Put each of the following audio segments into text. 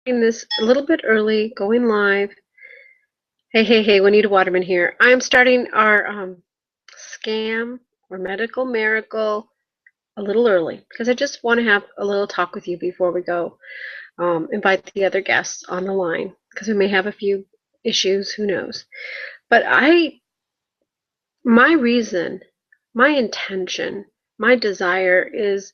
This a little bit early, going live. Hey, Juanita Waterman here. I'm starting our scam or medical miracle a little early because I just want to have a little talk with you before we go invite the other guests on the line because we may have a few issues, who knows. But my reason, my intention, my desire is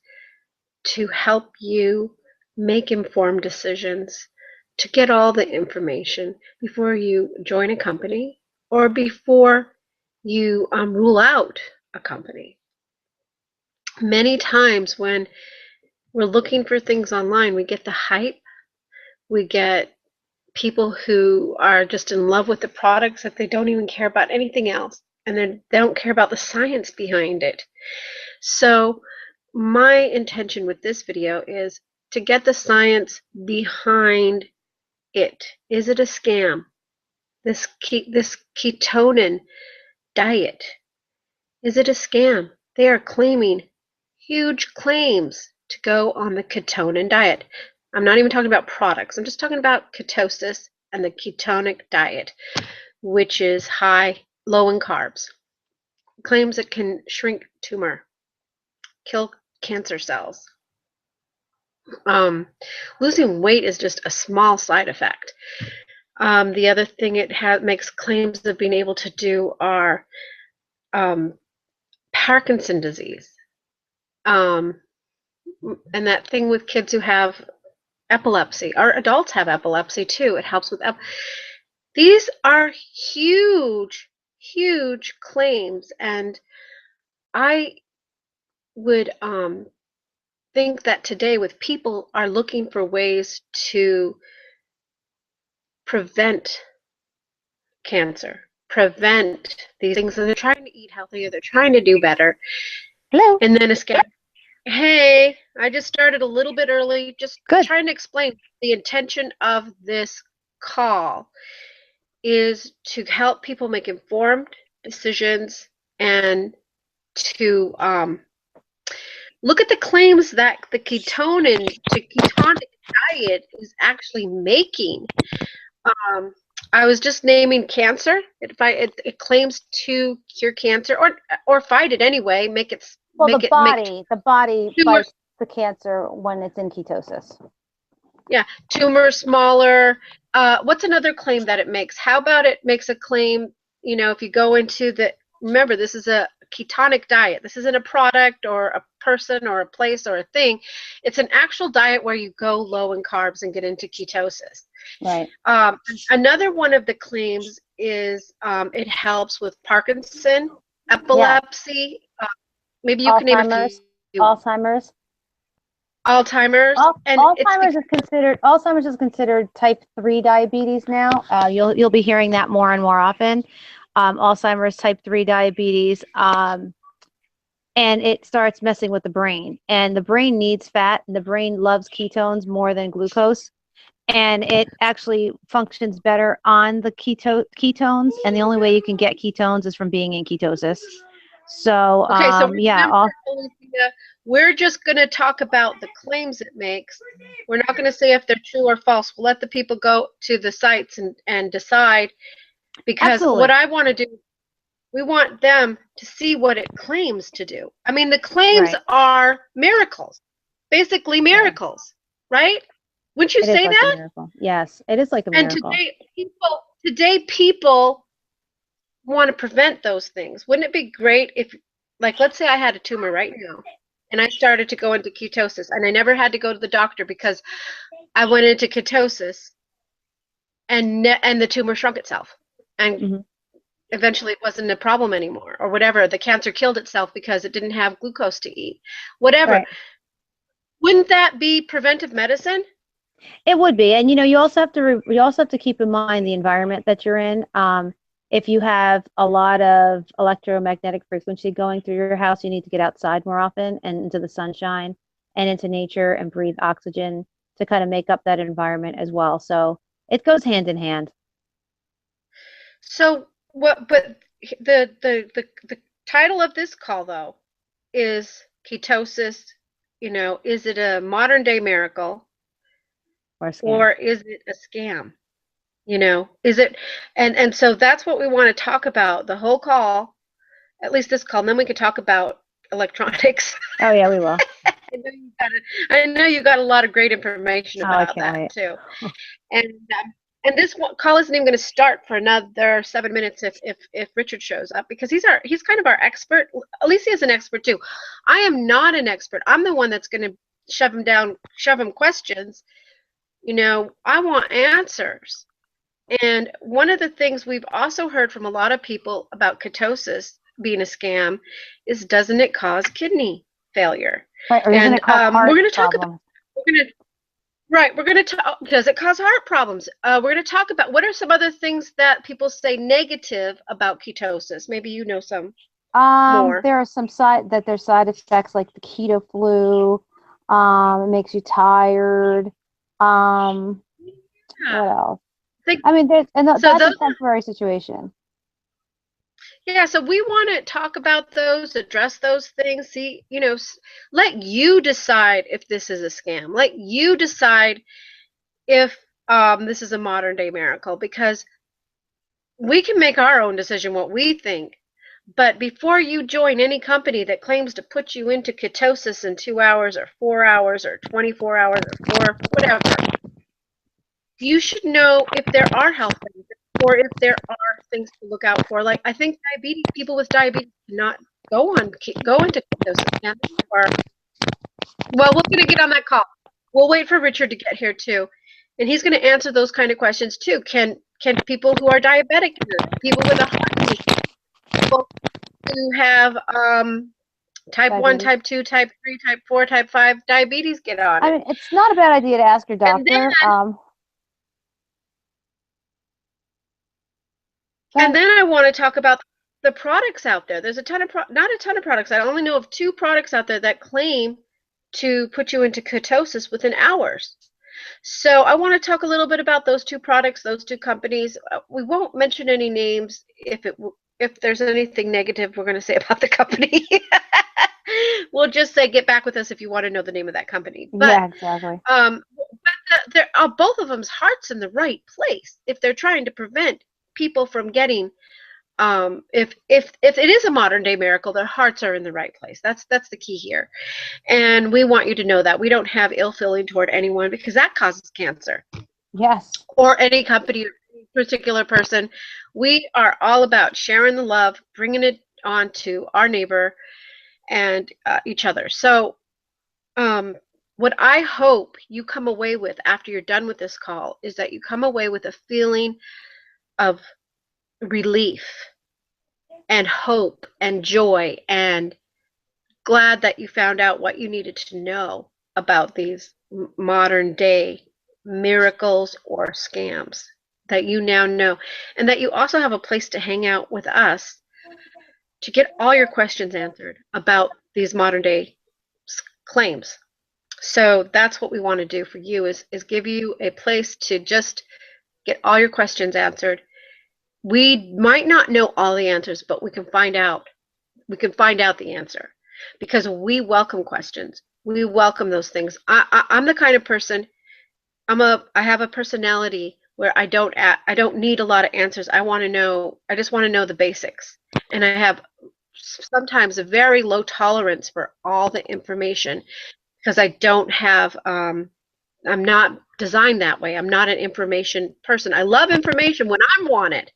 to help you make informed decisions, to get all the information before you join a company or before you rule out a company. Many times when we're looking for things online, we get the hype, we get people who are just in love with the products that they don't even care about anything else, and then they don't care about the science behind it. So my intention with this video is to get the science behind it. Is it a scam? This ketone diet, is it a scam? They are claiming huge claims to go on the ketone diet. I'm not even talking about products. I'm just talking about ketosis and the ketonic diet, which is low in carbs. Claims it can shrink tumor, kill cancer cells. Losing weight is just a small side effect. The other thing it makes claims of being able to do are Parkinson disease, and that thing with kids who have epilepsy. Our adults have epilepsy too. It helps with these are huge, huge claims, and I would think that today, with people are looking for ways to prevent cancer, prevent these things, and they're trying to eat healthier, they're trying to do better. Hello. And then a scam. Hey, I just started a little bit early, just Good. trying to explain the intention of this call is to help people make informed decisions and to look at the claims that the ketonic diet is actually making. I was just naming cancer. It claims to cure cancer or fight it anyway. Well, Make it make the body tumor. fights the cancer when it's in ketosis. Yeah, tumor smaller. What's another claim that it makes? How about it makes a claim, if you go into remember, this is a ketonic diet. This isn't a product or a person or a place or a thing. It's an actual diet where you go low in carbs and get into ketosis. Right. Another one of the claims is it helps with Parkinson, Yeah. epilepsy. Maybe you can name a few. Alzheimer's. Alzheimer's, and Alzheimer's is considered type 3 diabetes now. You'll be hearing that more and more often. Alzheimer's, type 3 diabetes, and it starts messing with the brain. And the brain needs fat, and the brain loves ketones more than glucose. And it actually functions better on the ketones. And the only way you can get ketones is from being in ketosis. So, okay, so yeah. remember, Alicia, we're just going to talk about the claims it makes. We're not going to say if they're true or false. We'll let the people go to the sites and decide, because Absolutely. what I want to do, we want them to see what it claims to do. I mean, the claims are miracles, basically miracles, right? Wouldn't you say that? A miracle. Yes, it is like a miracle. And today people want to prevent those things. Wouldn't it be great if, like, let's say I had a tumor right now and I started to go into ketosis and I never had to go to the doctor because I went into ketosis and the tumor shrunk itself and eventually it wasn't a problem anymore, or whatever. The cancer killed itself because it didn't have glucose to eat. Whatever. Right. Wouldn't that be preventive medicine? It would be. And you also have to keep in mind the environment that you're in. If you have a lot of electromagnetic frequency going through your house, you need to get outside more often and into the sunshine and into nature and breathe oxygen to kind of make up that environment as well. So it goes hand in hand. So what? But the title of this call though is ketosis. Is it a modern day miracle? or is it a scam? You know, is it, and so that's what we want to talk about the whole call, at least this call, and then we can talk about electronics. Oh yeah, we will. I know you got a lot of great information Oh, I about can't that wait. too. And and this call isn't even going to start for another 7 minutes if Richard shows up, because he's kind of our expert. Alicia is an expert too. I am not an expert. I'm the one that's going to shove him questions. You know, I want answers. And one of the things we've also heard from a lot of people about ketosis being a scam is, doesn't it cause kidney failure? Right, or isn't And it called heart we're going to talk about, problems? we're going to right, we're going to talk, does it cause heart problems? We're going to talk about what are some other things that people say negative about ketosis. Maybe you know some more. There are some there's side effects like the keto flu. It makes you tired. What Yeah. else? Think, I mean, so that's a those temporary situation. Yeah, so we want to talk about those, address those things, see, you know, let you decide if this is a scam. Let you decide if this is a modern day miracle, because we can make our own decision what we think. But before you join any company that claims to put you into ketosis in 2 hours or 4 hours or 24 hours or whatever, you should know if there are health benefits or if there are things to look out for. Like, I think people with diabetes cannot go into ketosis. Or, well, we're going to get on that call. We'll wait for Richard to get here too, and he's going to answer those kind of questions too. Can people who are diabetic, people with a heart condition, people who have type 1, Diabetes. type 2, type 3, type 4, type 5 diabetes get on I it? mean, it's not a bad idea to ask your And then doctor. And then I want to talk about the products out there. There's a ton of not a ton of products. I only know of 2 products out there that claim to put you into ketosis within hours. So I want to talk a little bit about those 2 products, those 2 companies. We won't mention any names if there's anything negative we're going to say about the company. We'll just say get back with us if you want to know the name of that company. But yeah, exactly. But both of them's heart's in the right place if they're trying to prevent people from getting if it is a modern day miracle, their hearts are in the right place. That's the key here, and we want you to know that we don't have ill feeling toward anyone, because that causes cancer. Yes. Or any company or any particular person. We are all about sharing the love, bringing it on to our neighbor and each other. So what I hope you come away with after you're done with this call is that you come away with a feeling of relief and hope and joy, and glad that you found out what you needed to know about these modern day miracles or scams, that you now know, and that you also have a place to hang out with us to get all your questions answered about these modern day claims. So that's what we want to do for you, is give you a place to just get all your questions answered. We might not know all the answers, but we can find out. We can find out the answer, because we welcome questions. We welcome those things. I'm the kind of person. I have a personality where I don't need a lot of answers. I want to know. I just want to know the basics, and I have sometimes a very low tolerance for all the information, because I don't have. I'm not designed that way. I'm not an information person. I love information when I want it,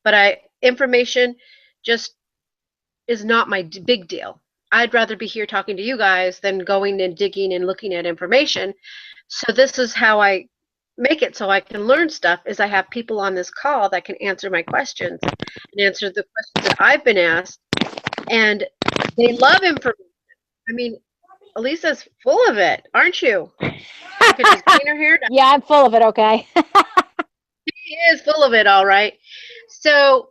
but information just is not my big deal. I'd rather be here talking to you guys than going and digging and looking at information. So this is how I make it so I can learn stuff, is I have people on this call that can answer my questions and answer the questions that I've been asked. And they love information. I mean, Elisa's full of it, aren't you? Look at she's getting her hair done. Yeah, I'm full of it, okay? She is full of it, all right. So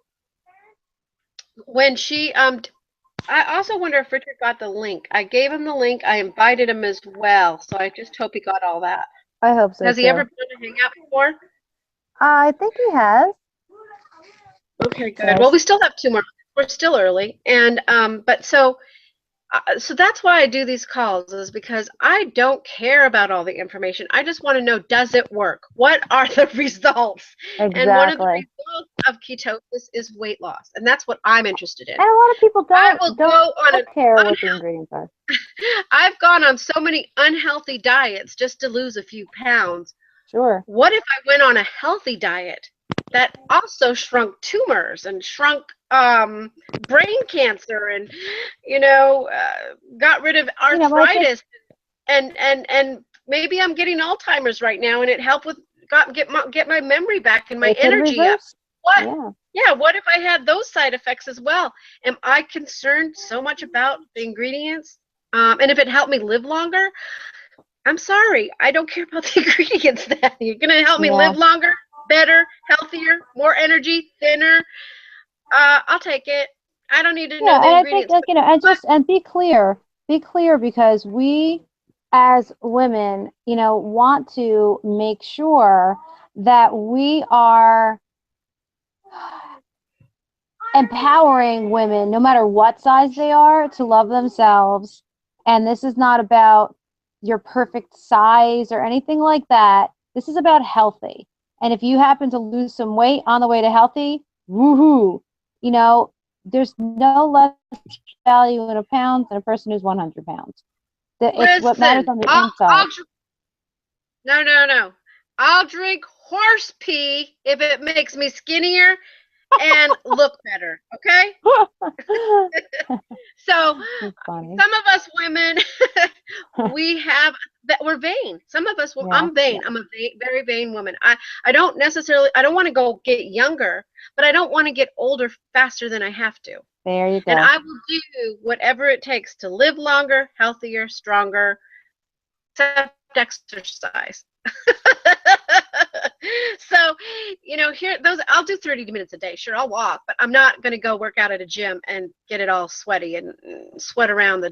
when she I also wonder if Richard got the link. I gave him the link. I invited him as well. So I just hope he got all that. I hope so Has he ever too. been on a hangout before? I think he has. Okay, good. Well, we still have 2 more. We're still early. And but so So that's why I do these calls, is because I don't care about all the information. I just want to know, does it work? What are the results? And one of the Exactly. results of ketosis is weight loss, and that's what I'm interested in. And a lot of people I will don't go on an care what the ingredients are. I've gone on so many unhealthy diets just to lose a few pounds. Sure. What if I went on a healthy diet that also shrunk tumors and shrunk brain cancer and got rid of But I think arthritis and maybe I'm getting Alzheimer's right now and it helped with get my memory back and my it could energy up. reverse. What? Yeah. Yeah, what if I had those side effects as well? Am I concerned so much about the ingredients? And if it helped me live longer, I'm sorry, I don't care about the ingredients then. You're going to help me Yeah. live longer, better, healthier, more energy, thinner. I'll take it. I don't need to know Yeah, the and I think ingredients. like, and be clear because we as women, want to make sure that we are empowering women, no matter what size they are, to love themselves. And this is not about your perfect size or anything like that. This is about healthy. And if you happen to lose some weight on the way to healthy, woohoo! There's no less value in a pound than a person who's 100 pounds. It's what matters Listen, on the inside. no. I'll drink horse pee if it makes me skinnier and look better. Okay. So It's funny. some of us women, we have that we're vain. Some of us, Yeah, I'm vain. yeah. I'm a very vain woman. I don't necessarily, I don't want to go get younger, but I don't want to get older faster than I have to. There you And go. I will do whatever it takes to live longer, healthier, stronger, except exercise. So, here those I'll do 30 minutes a day. Sure, I'll walk, but I'm not going to go work out at a gym and get it all sweaty and sweat around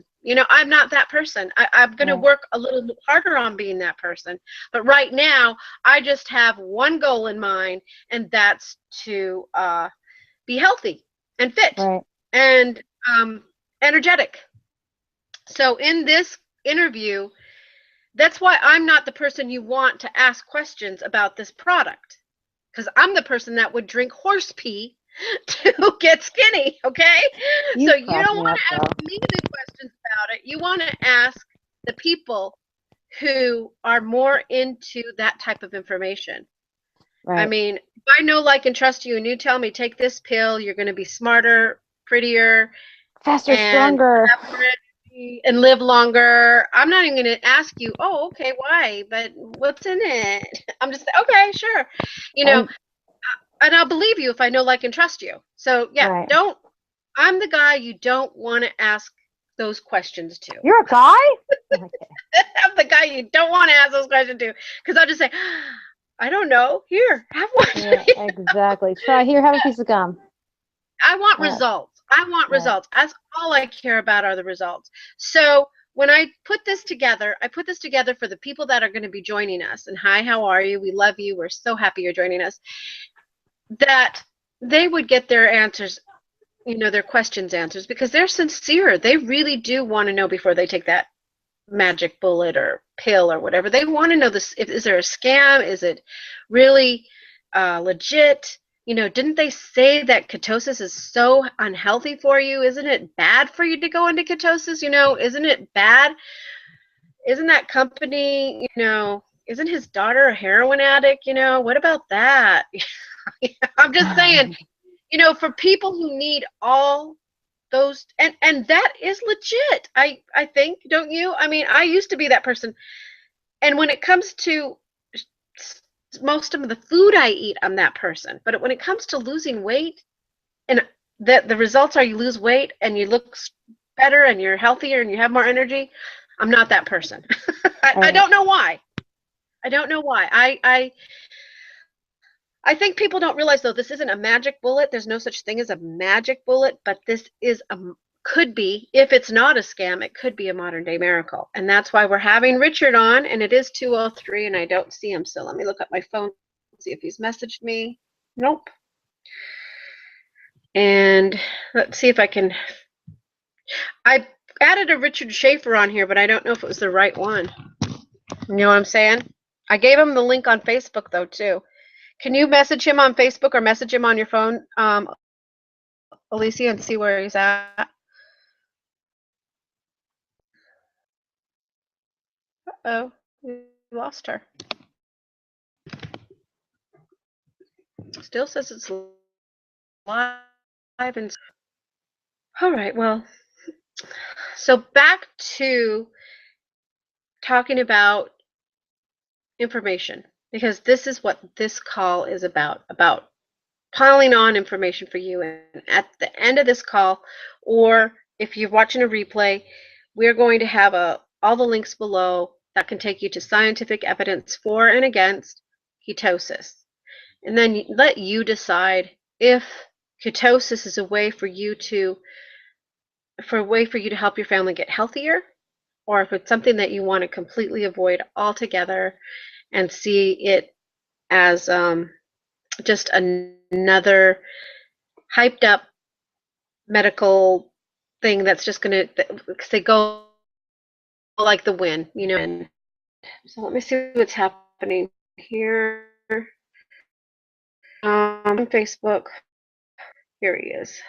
I'm not that person. I'm going to Right. work a little harder on being that person. But right now, I just have one goal in mind, and that's to be healthy and fit Right. and energetic. So in this interview, that's why I'm not the person you want to ask questions about this product, because I'm the person that would drink horse pee to get skinny, okay? You So you crack don't me want up, to though. ask me the questions about it. You want to ask the people who are more into that type of information. I Right. mean, if I know, like, and trust you and you tell me, take this pill, you're going to be smarter, prettier, Faster, and stronger. have more energy and live longer. I'm not even going to ask you, oh, okay, why? But what's in it? I'm just, okay, sure. You know, And and I'll believe you if I know, like, and trust you. So, yeah, right. I'm the guy you don't want to ask those questions to. You're a guy? Okay. I'm the guy you don't want to ask those questions to, because I'll just say, I don't know. Here, have one. Yeah, exactly. Try here, have a piece of gum. I want Yeah, results. I want right. results. That's all I care about are the results. So when I put this together, I put this together for the people that are going to be joining us. And hi, how are you? We love you. We're so happy you're joining us. That they would get their answers, their questions answers, because they're sincere. They really do want to know before they take that magic bullet or pill or whatever. They want to know this. Is there a scam? Is it really legit? Didn't they say that ketosis is so unhealthy for you? Isn't it bad for you to go into ketosis? Isn't it bad? Isn't that company, isn't his daughter a heroin addict? What about that? I'm just saying, for people who need all those, and that is legit. I think, don't you? I mean, I used to be that person. And when it comes to most of the food I eat, I'm that person. But when it comes to losing weight, and the results are you lose weight and you look better and you're healthier and you have more energy, I'm not that person. I Right. don't know why. I don't know why. I think people don't realize, though, this isn't a magic bullet. There's no such thing as a magic bullet, but this is could be, if it's not a scam, it could be a modern day miracle. And that's why we're having Richard on, and it is 2:03 and I don't see him. So let me look at my phone, see if he's messaged me. Nope. And let's see if I can, I added a Richard Schaefer on here, but I don't know if it was the right one. You know what I'm saying? I gave him the link on Facebook, though, too. Can you message him on Facebook or message him on your phone, Alicia, and see where he's at? Uh-oh, we lost her. Still says it's live. And all right, well, so back to talking about information, because this is what this call is about piling on information for you. And at the end of this call, or if you're watching a replay, we're going to have all the links below that can take you to scientific evidence for and against ketosis. And then let you decide if ketosis is a way for you to help your family get healthier, or if it's something that you want to completely avoid altogether and see it as just another hyped up medical thing that's just going to go like the wind, you know. And so let me see what's happening here. Facebook. Here he is.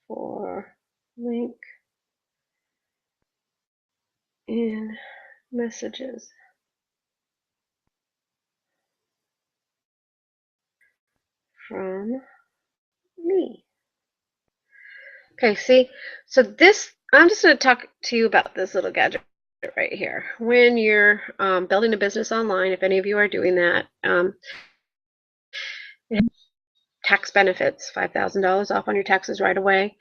For link in messages. From me. Okay, see, so this, I'm just going to talk to you about this little gadget right here. When you're building a business online, if any of you are doing that, tax benefits, $5,000 off on your taxes right away.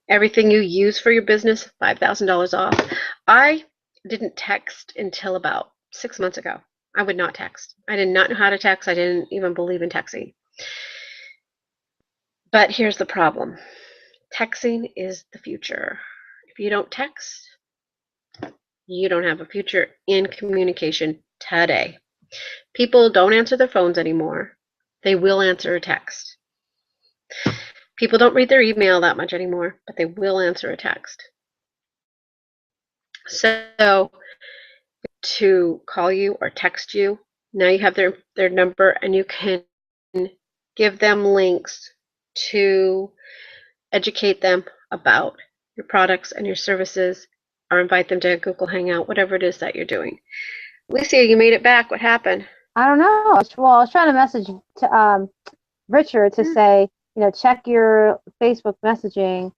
Everything you use for your business, $5,000 off. I didn't text until about 6 months ago. I would not text. I did not know how to text. I didn't even believe in texting. But here's the problem. Texting is the future. If you don't text, you don't have a future in communication today. People don't answer their phones anymore. They will answer a text. People don't read their email that much anymore, but they will answer a text. So to call you or text you, now you have their number, and you can give them links to educate them about your products and your services, or invite them to a Google Hangout, whatever it is that you're doing. Lucia, you made it back. What happened? I don't know. Well, I was trying to message to Richard to say, you know, check your Facebook messaging,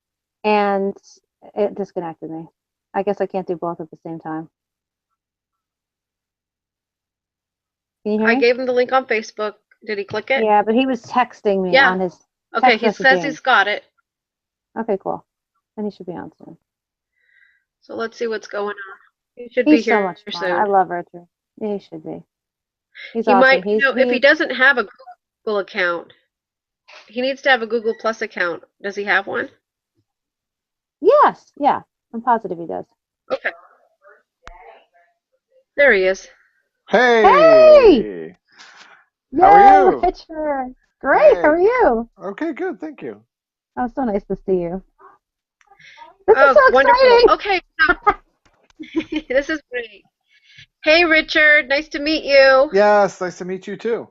and it disconnected me. I guess I can't do both at the same time. Can you hear me? I gave him the link on Facebook. Did he click it? Yeah, but he was texting me on his Okay, text he says messaging. he's got it. Okay, cool. Then he should be on soon. So let's see what's going on. He should He's be here so much fun. soon. I love Richard. Yeah, he should be. He's He awesome. might, you know, if he doesn't have a Google account, he needs to have a Google Plus account. Does he have one? Yes, yeah. I'm positive he does. Okay. There he is. Hey! How are you? Richard. Great. Hey. How are you? Okay, good. Thank you. Oh, so nice to see you. This Oh, is so wonderful. exciting. Okay. This is great. Hey, Richard. Nice to meet you. Yes, nice to meet you too.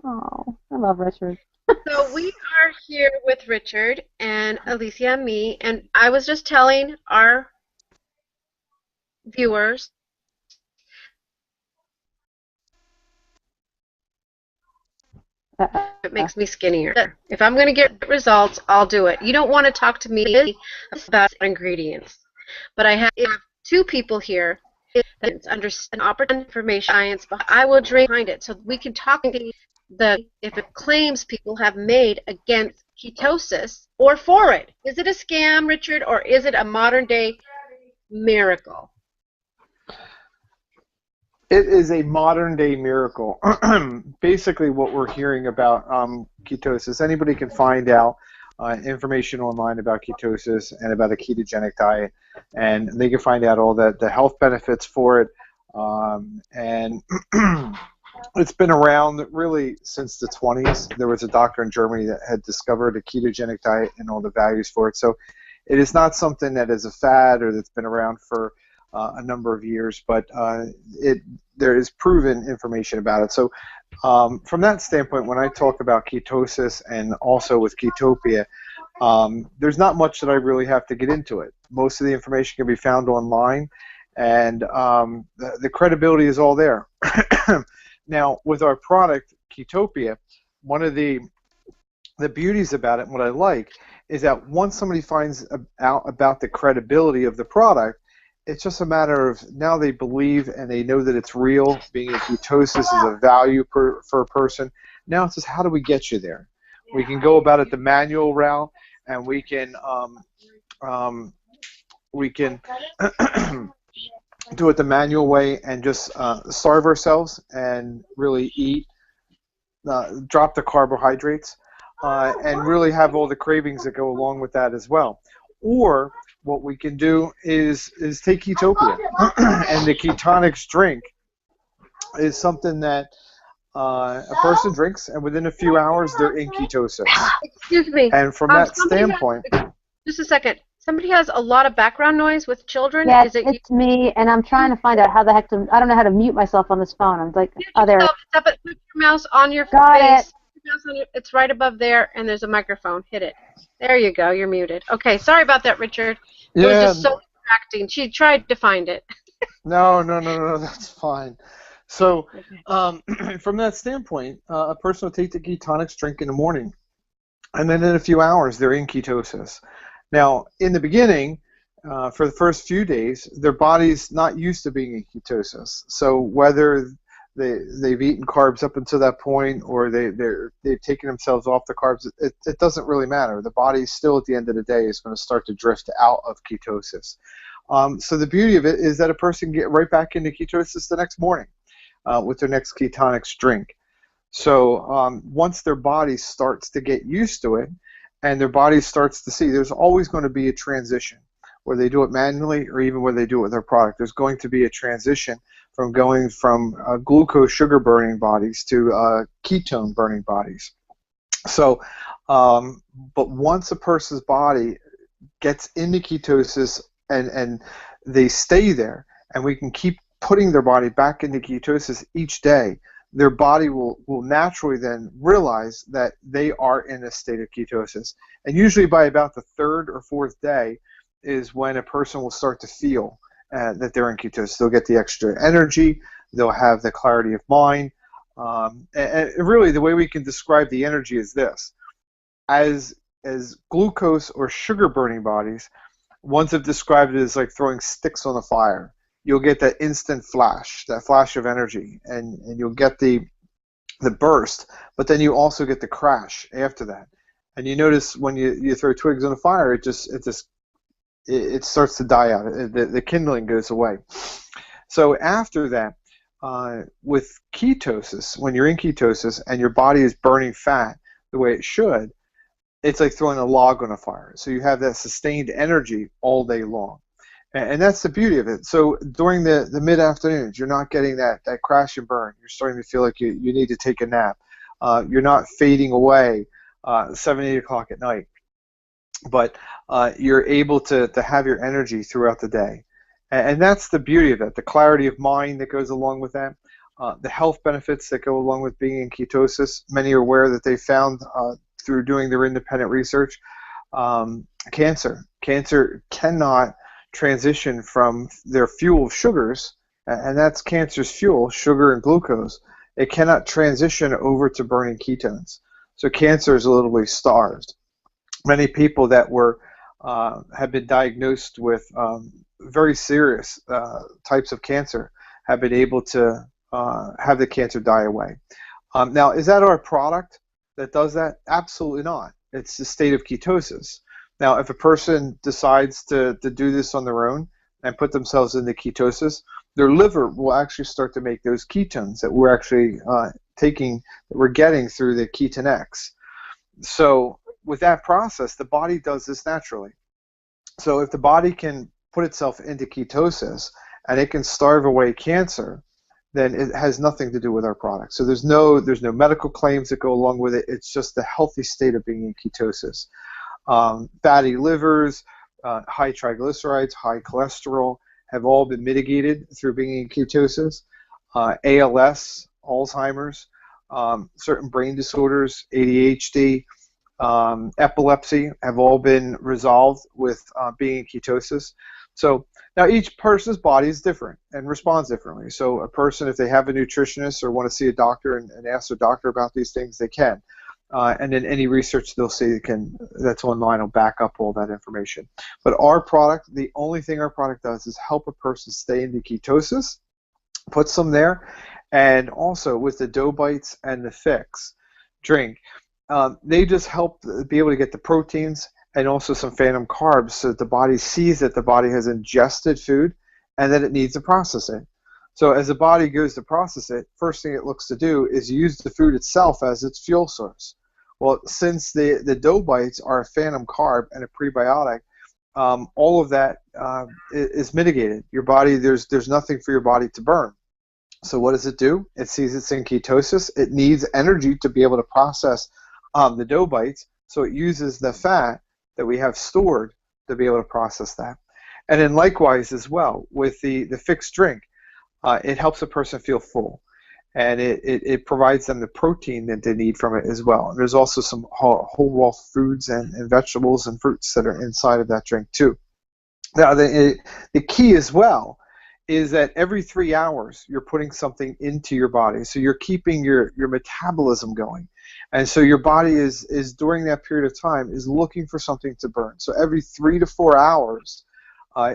Oh, I love Richard. So we are here with Richard and Alicia and me, and I was just telling our viewers it makes me skinnier. If I'm going to get results, I'll do it. You don't want to talk to me about ingredients, but I have two people here that understand information science, but I will drink behind it so we can talk if it claims people have made against ketosis or for it. Is it a scam, Richard, or is it a modern day miracle? It is a modern day miracle. Basically, what we're hearing about ketosis, anybody can find out information online about ketosis and about a ketogenic diet, and they can find out all the health benefits for it. And It's been around really since the 20s. There was a doctor in Germany that had discovered a ketogenic diet and all the values for it. So it is not something that is a fad or that's been around for a number of years, but there is proven information about it. So from that standpoint, when I talk about ketosis and also with Ketopia, there's not much that I really have to get into it. Most of the information can be found online, and the credibility is all there. Now, with our product, Ketopia, one of the beauties about it, and what I like, is that once somebody finds out about the credibility of the product, it's just a matter of now they believe and they know that it's real. Being in ketosis is a value for a person. Now it's just how do we get you there? We can go about it the manual route, and we can do it the manual way and just starve ourselves and really eat, drop the carbohydrates, and really have all the cravings that go along with that as well. Or what we can do is take Ketopia, and the ketonics drink is something that a person drinks, and within a few hours they're in ketosis. Excuse me. And from that standpoint, just a second. Somebody has a lot of background noise with children. Yes, Is it it's me, and I'm trying to find out how the heck to. I don't know how to mute myself on this phone. I'm like, oh, there. Put your mouse on your Got face. it. It's right above there, and there's a microphone. Hit it. There you go. You're muted. Okay, sorry about that, Richard. It was just so distracting. She tried to find it. No, that's fine. So from that standpoint, a person will take the ketonics drink in the morning, and then in a few hours they're in ketosis. Now, in the beginning, for the first few days, their body's not used to being in ketosis. So whether they've eaten carbs up until that point or they've taken themselves off the carbs, it doesn't really matter. The body still, at the end of the day, is going to start to drift out of ketosis. So the beauty of it is that a person can get right back into ketosis the next morning with their next ketonics drink. So once their body starts to get used to it, and their body starts to see, there's always going to be a transition, whether they do it manually or even whether they do it with their product. There's going to be a transition from going from glucose sugar burning bodies to ketone burning bodies. So, but once a person's body gets into ketosis and they stay there, and we can keep putting their body back into ketosis each day, their body will naturally then realize that they are in a state of ketosis. And usually by about the third or fourth day is when a person will start to feel that they're in ketosis. They'll get the extra energy, they'll have the clarity of mind. And really the way we can describe the energy is this. As glucose or sugar burning bodies, ones have described it as like throwing sticks on a fire. You'll get that instant flash, that flash of energy, and you'll get the burst, but then you also get the crash after that. And you notice when you throw twigs on a fire, it starts to die out. The kindling goes away. So after that, with ketosis, when you're in ketosis and your body is burning fat the way it should, it's like throwing a log on a fire. So you have that sustained energy all day long. And that's the beauty of it. So during the mid-afternoons, you're not getting that crash and burn. You're starting to feel like you need to take a nap. You're not fading away 7, 8 o'clock at night. But you're able to have your energy throughout the day. And that's the beauty of it, the clarity of mind that goes along with that, the health benefits that go along with being in ketosis. Many are aware that they found through doing their independent research, cancer cannot transition from their fuel of sugars, and that's cancer's fuel, sugar and glucose. It cannot transition over to burning ketones. So cancer is literally starved. Many people that have been diagnosed with very serious types of cancer have been able to have the cancer die away. Now, is that our product that does that? Absolutely not. It's the state of ketosis. Now, if a person decides to do this on their own and put themselves into ketosis, their liver will actually start to make those ketones that we're actually getting through the Ketone. So with that process, the body does this naturally. So if the body can put itself into ketosis and it can starve away cancer, then it has nothing to do with our product. So there's no medical claims that go along with it. It's just the healthy state of being in ketosis. Fatty livers, high triglycerides, high cholesterol have all been mitigated through being in ketosis. ALS, Alzheimer's, certain brain disorders, ADHD, epilepsy have all been resolved with being in ketosis. So now each person's body is different and responds differently. So a person, if they have a nutritionist or want to see a doctor and ask their doctor about these things, they can. And then any research they'll see that's online will back up all that information. But our product, the only thing our product does is help a person stay into ketosis, puts them there, and also with the dough bites and the fix drink, they just help be able to get the proteins and also some phantom carbs so that the body sees that the body has ingested food and that it needs to process it. So as the body goes to process it, first thing it looks to do is use the food itself as its fuel source. Well, since the dough bites are a phantom carb and a prebiotic, all of that is mitigated. Your body, there's nothing for your body to burn. So what does it do? It sees it's in ketosis. It needs energy to be able to process the dough bites, so it uses the fat that we have stored to be able to process that. And then likewise as well, with the fixed drink, it helps a person feel full. And it provides them the protein that they need from it as well. And there's also some whole raw foods and vegetables and fruits that are inside of that drink too. Now the key as well is that every 3 hours you're putting something into your body. So you're keeping your metabolism going. And so your body is during that period of time is looking for something to burn. So every 3 to 4 hours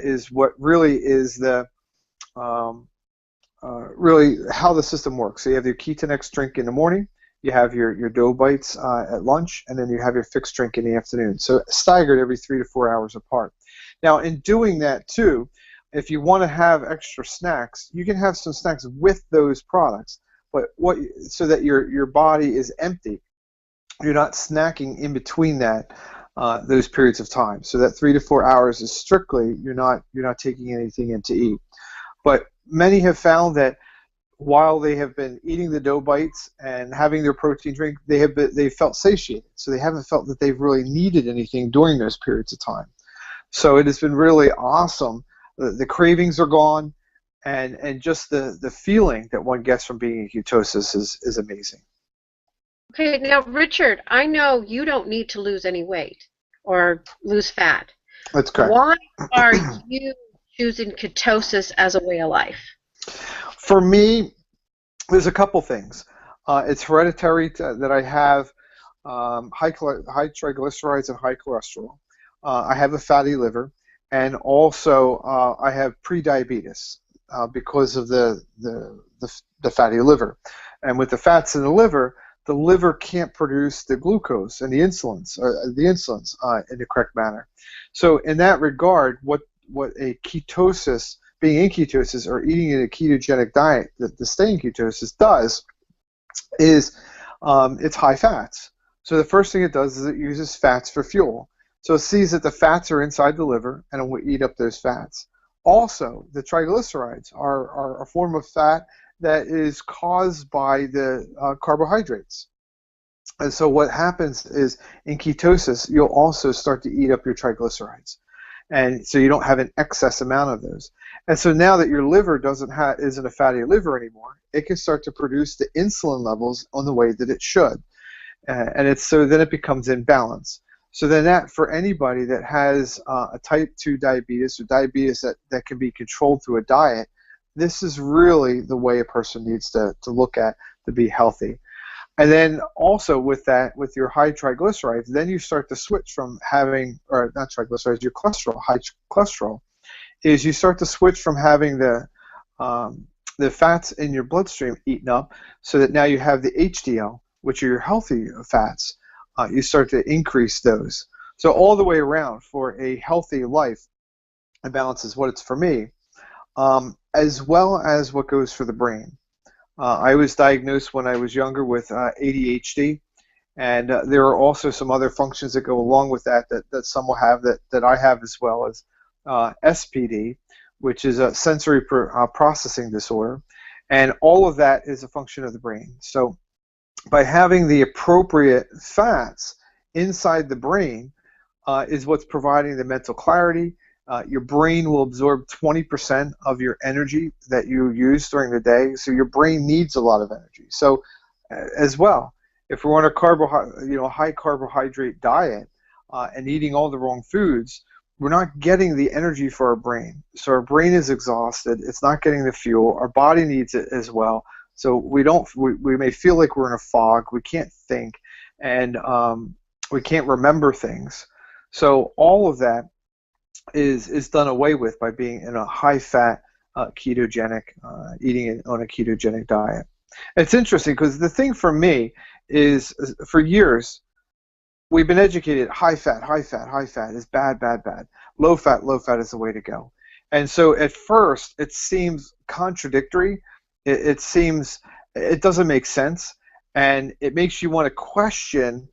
is what really is the really how the system works. So you have your Ketonix drink in the morning, you have your dough bites at lunch, and then you have your fixed drink in the afternoon. So staggered every 3 to 4 hours apart. Now in doing that too, if you want to have extra snacks, you can have some snacks with those products, but so that your body is empty. You're not snacking in between those periods of time. So that 3 to 4 hours is strictly you're not taking anything in to eat. But many have found that while they have been eating the dough bites and having their protein drink, they felt satiated. So they haven't felt that they've really needed anything during those periods of time. So it has been really awesome. The cravings are gone, and just the feeling that one gets from being in ketosis is amazing. Okay, now Richard, I know you don't need to lose any weight or lose fat. That's correct. Why are you choosing ketosis as a way of life? For me, there's a couple things. It's hereditary that I have high triglycerides and high cholesterol. I have a fatty liver, and also I have prediabetes because of the fatty liver. And with the fats in the liver can't produce the glucose and the insulins in the correct manner. So in that regard, what a ketosis, being in ketosis or eating in a ketogenic diet, the stay in ketosis does is it's high fats. So the first thing it does is it uses fats for fuel. So it sees that the fats are inside the liver and it will eat up those fats. Also, the triglycerides are a form of fat that is caused by the carbohydrates. And so what happens is in ketosis, you'll also start to eat up your triglycerides. And so you don't have an excess amount of those. And so now that your liver isn't a fatty liver anymore, it can start to produce the insulin levels on the way that it should. And so then it becomes in balance. So then that, for anybody that has a type 2 diabetes or diabetes that can be controlled through a diet, this is really the way a person needs to look at to be healthy. And then also with your high triglycerides, then you start to switch from having, or not triglycerides, your cholesterol, high cholesterol, is you start to switch from having the fats in your bloodstream eaten up, so that now you have the HDL, which are your healthy fats. You start to increase those. So all the way around for a healthy life, and balance is what it's for me, as well as what goes for the brain. I was diagnosed when I was younger with ADHD, and there are also some other functions that go along with that some will have that I have as well, as SPD, which is a sensory processing disorder. And all of that is a function of the brain. So by having the appropriate fats inside the brain is what's providing the mental clarity. Your brain will absorb 20% of your energy that you use during the day, so your brain needs a lot of energy. So as well, if we're on a high carbohydrate diet and eating all the wrong foods, we're not getting the energy for our brain. So our brain is exhausted. It's not getting the fuel. Our body needs it as well. So we may feel like we're in a fog. We can't think, and we can't remember things. So all of that is done away with by being in a high-fat ketogenic, eating it on a ketogenic diet. It's interesting because the thing for me is, for years, we've been educated high fat is bad, bad, bad. Low fat is the way to go. And so at first it seems contradictory. It seems it doesn't make sense, and it makes you want to question,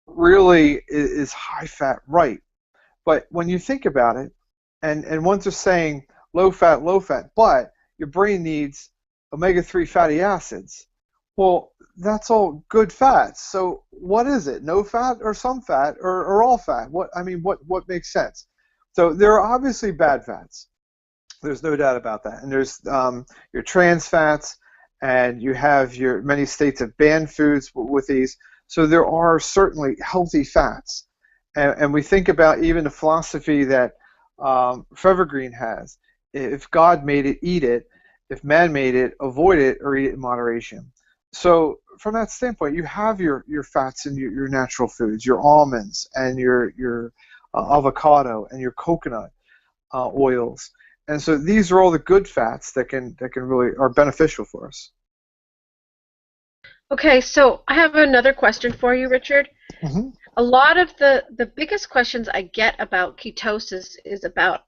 really, is high fat right? But when you think about it, and ones are saying low fat, but your brain needs omega-3 fatty acids. Well, that's all good fats. So what is it? No fat or some fat or all fat? What makes sense? So there are obviously bad fats. There's no doubt about that. And there's your trans fats, and you have your many states have banned foods with these. So there are certainly healthy fats. And we think about even the philosophy that Forever Green has. If God made it, eat it. If man made it, avoid it or eat it in moderation. So from that standpoint, you have your fats in your natural foods, your almonds and your avocado and your coconut oils. And so these are all the good fats that can really are beneficial for us. Okay, so I have another question for you, Richard. Mm-hmm. A lot of the biggest questions I get about ketosis is about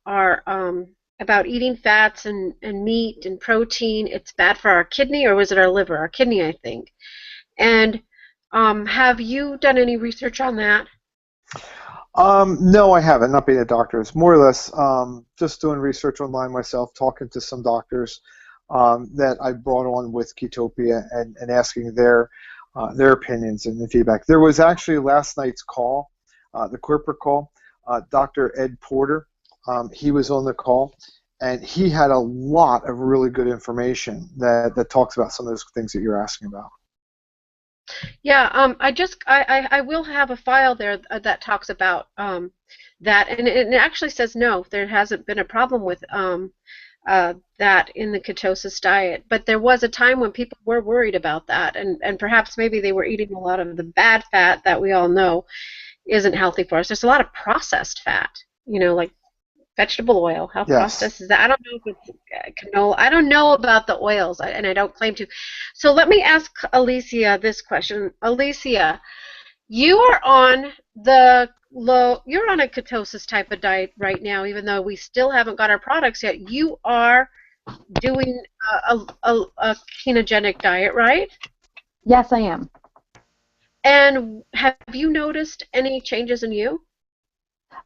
about eating fats and meat and protein. It's bad for our kidney, or was it our liver? Our kidney, I think. And have you done any research on that? No, I haven't. Not being a doctor, it's more or less just doing research online myself, talking to some doctors that I brought on with Ketopia and asking their opinions and the feedback. There was actually last night's call, the corporate call. Dr. Ed Porter, he was on the call, and he had a lot of really good information that talks about some of those things that you're asking about. Yeah, I will have a file there that talks about that, and it actually says no, there hasn't been a problem with that in the ketosis diet, but there was a time when people were worried about that, and perhaps maybe they were eating a lot of the bad fat that we all know isn't healthy for us. There's a lot of processed fat, like vegetable oil. How processed is that? I don't know if it's canola. I don't know about the oils, and I don't claim to. So let me ask Alicia this question. Alicia, you are on you're on a ketosis type of diet right now, even though we still haven't got our products yet. You are doing a ketogenic diet, right? Yes, I am. And have you noticed any changes in you?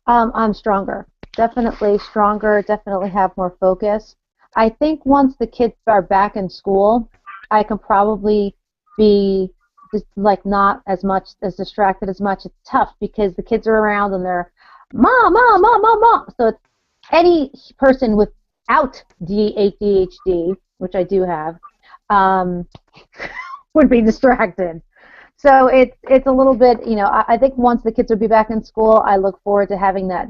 I'm stronger. Definitely stronger, definitely have more focus. I think once the kids are back in school, I can probably be just like not as much as distracted as much. It's tough because the kids are around and they're mom, mom, mom, mom, mom. So it's any person without ADHD, which I do have, would be distracted. So it's a little bit, I think once the kids will be back in school, I look forward to having that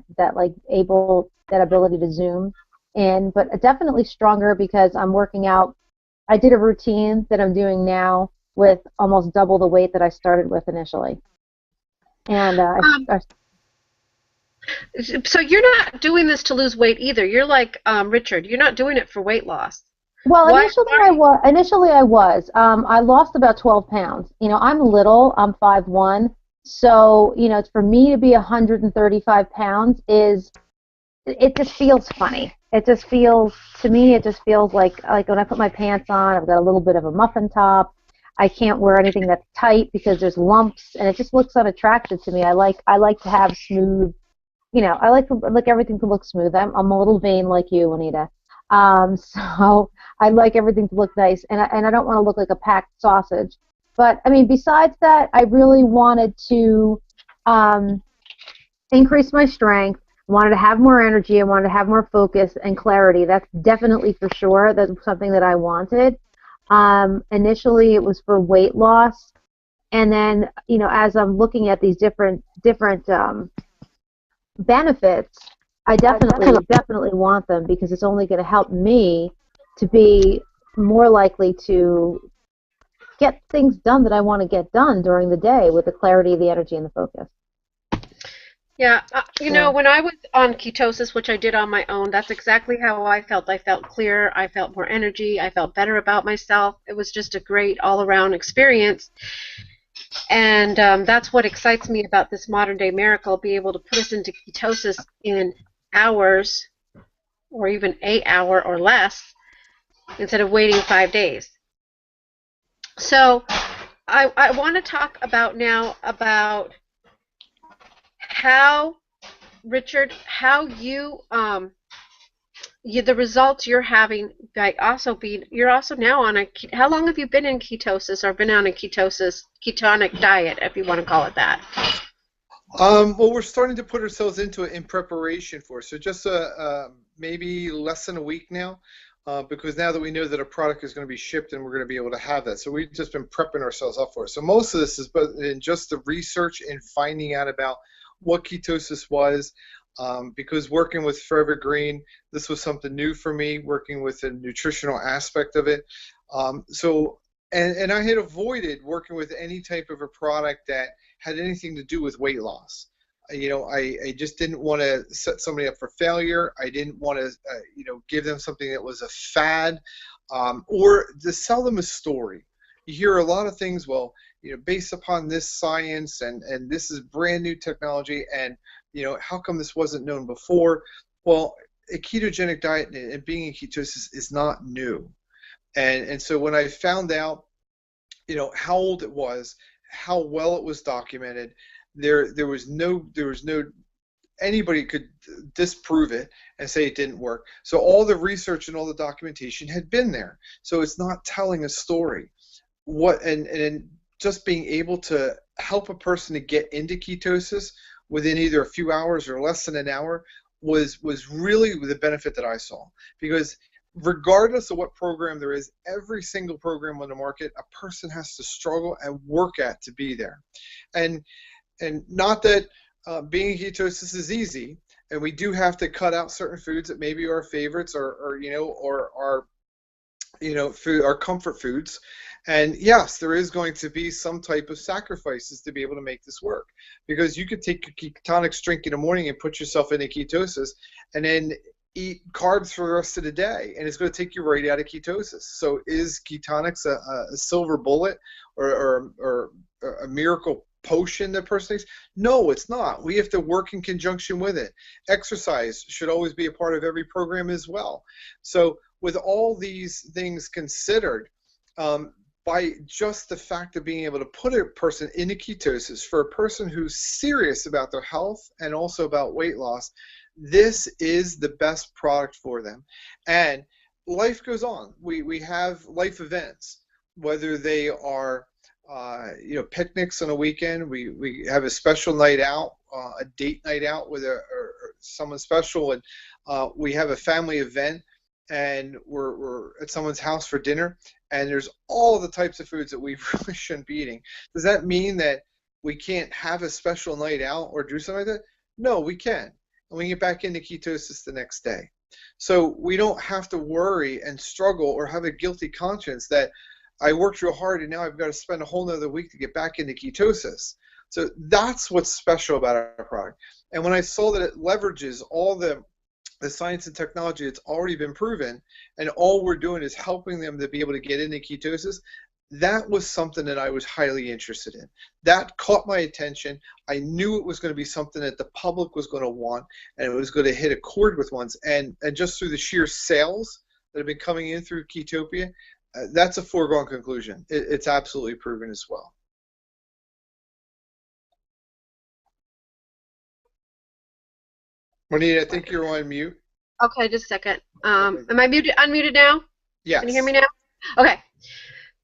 ability to zoom in, but definitely stronger because I'm working out. I did a routine that I'm doing now with almost double the weight that I started with initially. And so you're not doing this to lose weight either. You're like Richard. You're not doing it for weight loss. Well, initially I was. I lost about 12 pounds. I'm little. I'm 5'1". So, for me to be 135 pounds it just feels funny. It just feels, to me, it just feels like when I put my pants on, I've got a little bit of a muffin top. I can't wear anything that's tight because there's lumps, and it just looks unattractive to me. I like to have smooth, I like everything to look smooth. I'm a little vain like you, Anita. So I like everything to look nice, and I don't want to look like a packed sausage. But I mean, besides that, I really wanted to um, increase my strength. I wanted to have more energy. I wanted to have more focus and clarity. That's definitely for sure. That's something that I wanted. Initially, it was for weight loss, and then as I'm looking at these different benefits, I definitely want them because it's only going to help me to be more likely to get things done that I want to get done during the day with the clarity, the energy, and the focus. Yeah, So, when I was on ketosis, which I did on my own, that's exactly how I felt. I felt clear, I felt more energy, I felt better about myself. It was just a great all-around experience. And that's what excites me about this modern day miracle, be able to put us into ketosis in hours or even 8 hours or less instead of waiting 5 days. So I want to talk about now about how, Richard, how the results you're having by also being, you're also now on how long have you been in ketosis or been on a ketonic diet, if you want to call it that? Well, we're starting to put ourselves into it in preparation for it. So just maybe less than a week now, because now that we know that a product is going to be shipped and we're going to be able to have that. So we've just been prepping ourselves up for it. So most of this is in just the research and finding out about what ketosis was, because working with Forever Green, this was something new for me, working with the nutritional aspect of it. And I had avoided working with any type of a product that had anything to do with weight loss. I just didn't want to set somebody up for failure. I didn't want to, give them something that was a fad, or to sell them a story. You hear a lot of things, well, based upon this science and this is brand new technology, and how come this wasn't known before? Well, a ketogenic diet and being in ketosis is not new. And so when I found out, how old it was, how well it was documented, there was no anybody could disprove it and say it didn't work. So all the research and all the documentation had been there. So it's not telling a story. And just being able to help a person to get into ketosis within either a few hours or less than an hour was really the benefit that I saw. Because regardless of what program there is, every single program on the market, a person has to struggle and work at to be there. And not that being in ketosis is easy, and we do have to cut out certain foods that maybe are our favorites or our comfort foods. And yes, there is going to be some type of sacrifices to be able to make this work, because you could take your ketonic drink in the morning and put yourself into ketosis and then eat carbs for the rest of the day, and it's going to take you right out of ketosis. So is ketonics a silver bullet or a miracle potion that person takes? No, it's not. We have to work in conjunction with it. Exercise should always be a part of every program as well. So with all these things considered, by just the fact of being able to put a person into ketosis, for a person who's serious about their health and also about weight loss, this is the best product for them. And life goes on. We have life events, whether they are picnics on a weekend. We have a special night out, a date night out with or someone special, and we have a family event, and we're at someone's house for dinner, and there's all the types of foods that we really shouldn't be eating. Does that mean that we can't have a special night out or do something like that? No, we can. And we get back into ketosis the next day. So we don't have to worry and struggle or have a guilty conscience that I worked real hard and now I've got to spend a whole nother week to get back into ketosis. So that's what's special about our product. And when I saw that it leverages all the science and technology that's already been proven, and all we're doing is helping them to be able to get into ketosis, that was something that I was highly interested in. That caught my attention. I knew it was going to be something that the public was going to want, and it was going to hit a chord with ones. And just through the sheer sales that have been coming in through Ketopia, that's a foregone conclusion. It's absolutely proven as well. Juanita, I think you're on mute. Okay, just a second. Okay. Am I unmuted now? Yes. Can you hear me now? Okay.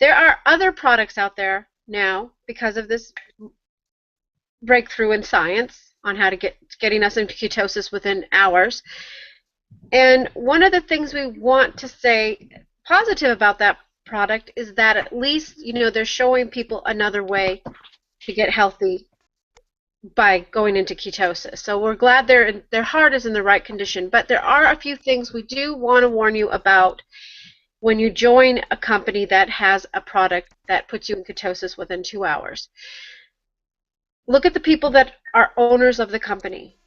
There are other products out there now because of this breakthrough in science on how to getting us into ketosis within hours. And one of the things we want to say positive about that product is that at least, they're showing people another way to get healthy by going into ketosis. So we're glad their heart is in the right condition. But there are a few things we do want to warn you about when you join a company that has a product that puts you in ketosis within 2 hours. Look at the people that are owners of the company.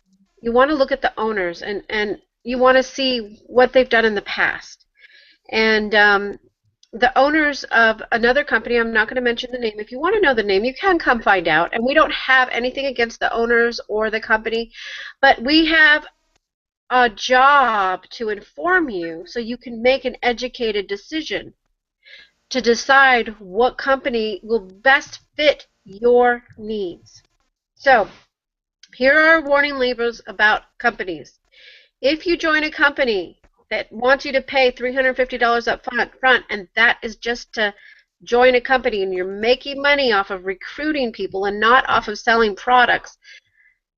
You want to look at the owners, and you want to see what they've done in the past. And the owners of another company, I'm not going to mention the name. If you want to know the name, you can come find out. And we don't have anything against the owners or the company, but we have a job to inform you so you can make an educated decision to decide what company will best fit your needs. So here are warning labels about companies. If you join a company that wants you to pay $350 up front, and that is just to join a company, and you're making money off of recruiting people and not off of selling products,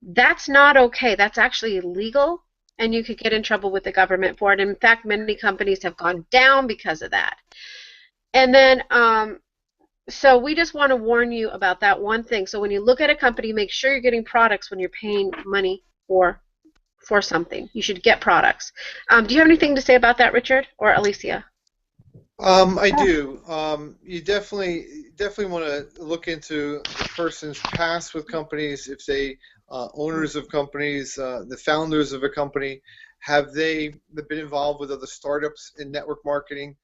that's not okay. That's actually illegal, and you could get in trouble with the government for it. In fact, many companies have gone down because of that. And then, so we just want to warn you about that one thing. So when you look at a company, make sure you're getting products when you're paying money for something. You should get products. Do you have anything to say about that, Richard or Alicia? I do. You definitely want to look into the person's past with companies. If they owners of companies, the founders of a company, have they been involved with other startups in network marketing?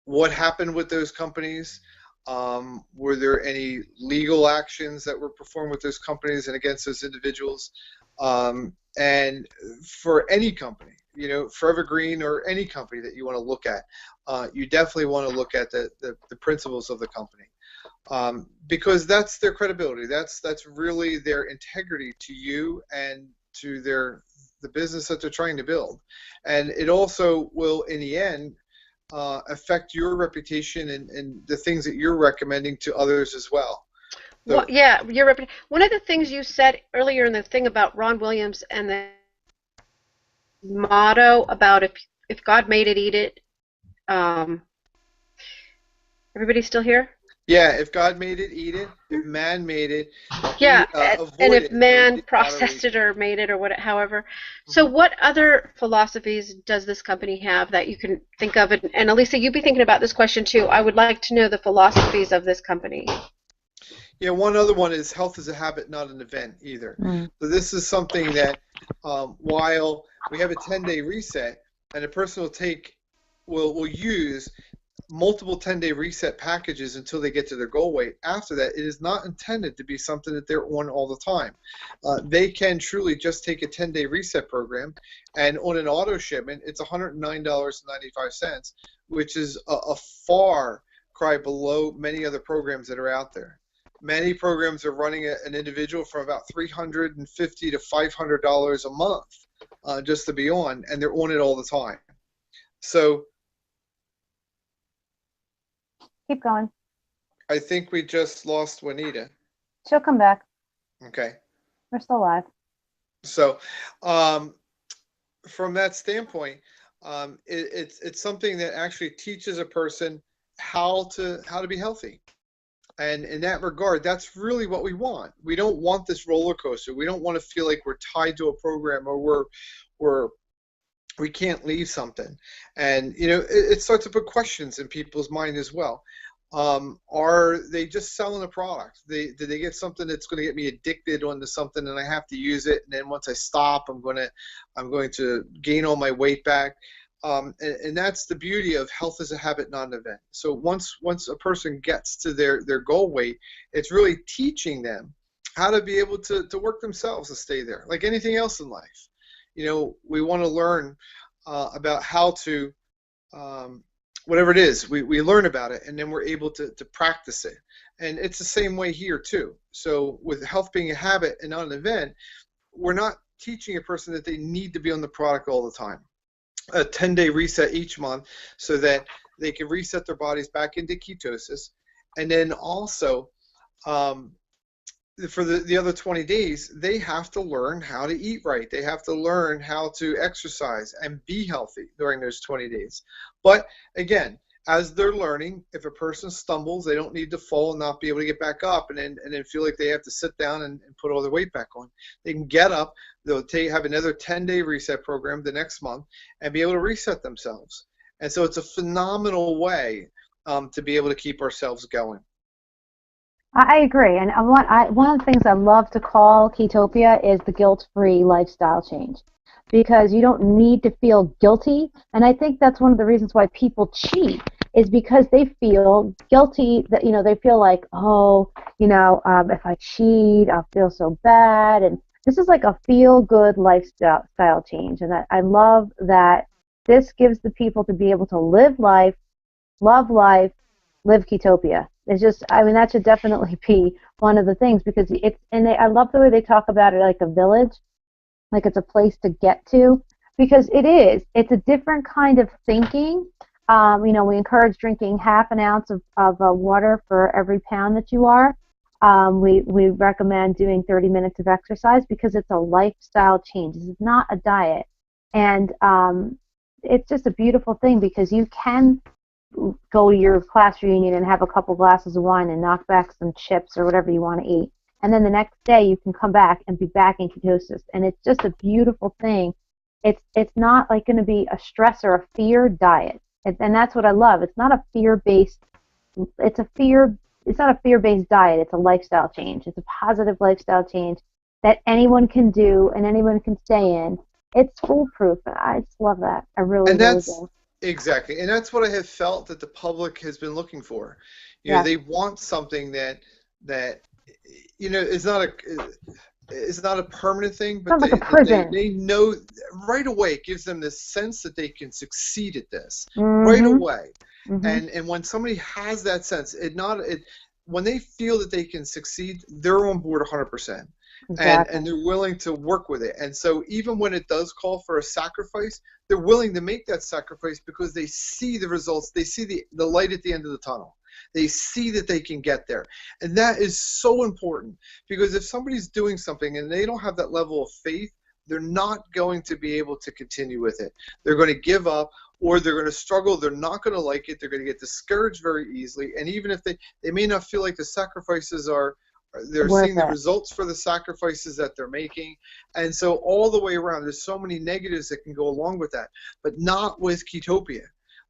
What happened with those companies? Were there any legal actions that were performed with those companies and against those individuals? And for any company, Forever Green or any company that you want to look at, you definitely want to look at the principles of the company, because that's their credibility. That's really their integrity to you and to the business that they're trying to build. And it also will, in the end, affect your reputation and the things that you're recommending to others as well. So, well, yeah, one of the things you said earlier in the thing about Ron Williams and the motto about if God made it, eat it. Everybody still here? yeah, if God made it, eat it. If man made it, Yeah, avoid and if it. man processed it or made it or however. So what other philosophies does this company have that you can think of? And Elisa, you'd be thinking about this question too. I would like to know the philosophies of this company. Yeah, one other one is health is a habit, not an event either. So this is something that while we have a 10-day reset, and a person will use multiple 10-day reset packages until they get to their goal weight. After that, it is not intended to be something that they're on all the time. They can truly just take a 10-day reset program, and on an auto shipment, it's $109.95, which is a far cry below many other programs that are out there. Many programs are running an individual from about $350 to $500 a month just to be on, and they're on it all the time. So Keep going. I think we just lost Juanita. She'll come back. Okay. We're still live. So from that standpoint, it's something that actually teaches a person how to be healthy. And in that regard, that's really what we want. We don't want this roller coaster. We don't want to feel like we're tied to a program or we can't leave something. And, it starts to put questions in people's mind as well. Are they just selling a product? Did they get something that's going to get me addicted onto something and I have to use it? And then once I stop, I'm going to gain all my weight back. And that's the beauty of health as a habit, not an event. So once a person gets to their goal weight, it's really teaching them how to be able to work themselves and stay there, like anything else in life. We want to learn about how to, whatever it is, we learn about it, and then we're able to practice it. And it's the same way here too. So with health being a habit and not an event, we're not teaching a person that they need to be on the product all the time. A 10-day reset each month so that they can reset their bodies back into ketosis. And then also, for the other 20 days, they have to learn how to eat right. They have to learn how to exercise and be healthy during those 20 days. But again, as they're learning, if a person stumbles, they don't need to fall and not be able to get back up and then feel like they have to sit down and put all their weight back on. They can get up, they'll have another 10-day reset program the next month and be able to reset themselves. And so it's a phenomenal way to be able to keep ourselves going. I agree, and one of the things I love to call Ketopia is the guilt-free lifestyle change, because you don't need to feel guilty, and I think that's one of the reasons why people cheat, is because they feel guilty, that they feel like, oh, if I cheat, I'll feel so bad, and this is like a feel-good lifestyle change, and I love that this gives the people to be able to live life, love life, live Ketopia. It's just, that should definitely be one of the things, because I love the way they talk about it like a village, like it's a place to get to, because it's a different kind of thinking. We encourage drinking half an ounce of water for every pound that you are. We recommend doing 30 minutes of exercise because it's a lifestyle change. This is not a diet. And it's just a beautiful thing, because you can go to your class reunion and have a couple glasses of wine and knock back some chips or whatever you want to eat. And then the next day you can come back and be back in ketosis. And it's just a beautiful thing. It's not like going to be a stress or a fear diet. And that's what I love. It's not a fear-based, it's not a fear-based diet. It's a lifestyle change. It's a positive lifestyle change that anyone can do and anyone can stay in. It's foolproof. I just love that. I really do. Exactly, and that's what I have felt that the public has been looking for. They want something that is not a permanent thing, but like a prison. They know right away. It gives them this sense that they can succeed at this right away. Mm-hmm. And when somebody has that sense, when they feel that they can succeed, they're on board 100%. Exactly. And they're willing to work with it. And so even when it does call for a sacrifice, they're willing to make that sacrifice because they see the results. They see the light at the end of the tunnel. They see that they can get there. And that is so important, because if somebody's doing something and they don't have that level of faith, they're not going to be able to continue with it. They're going to give up, or they're going to struggle. They're not going to like it. They're going to get discouraged very easily. And even if they may not feel like the sacrifices they're seeing the results for the sacrifices that they're making. And so all the way around, there's so many negatives that can go along with that, but not with Ketopia.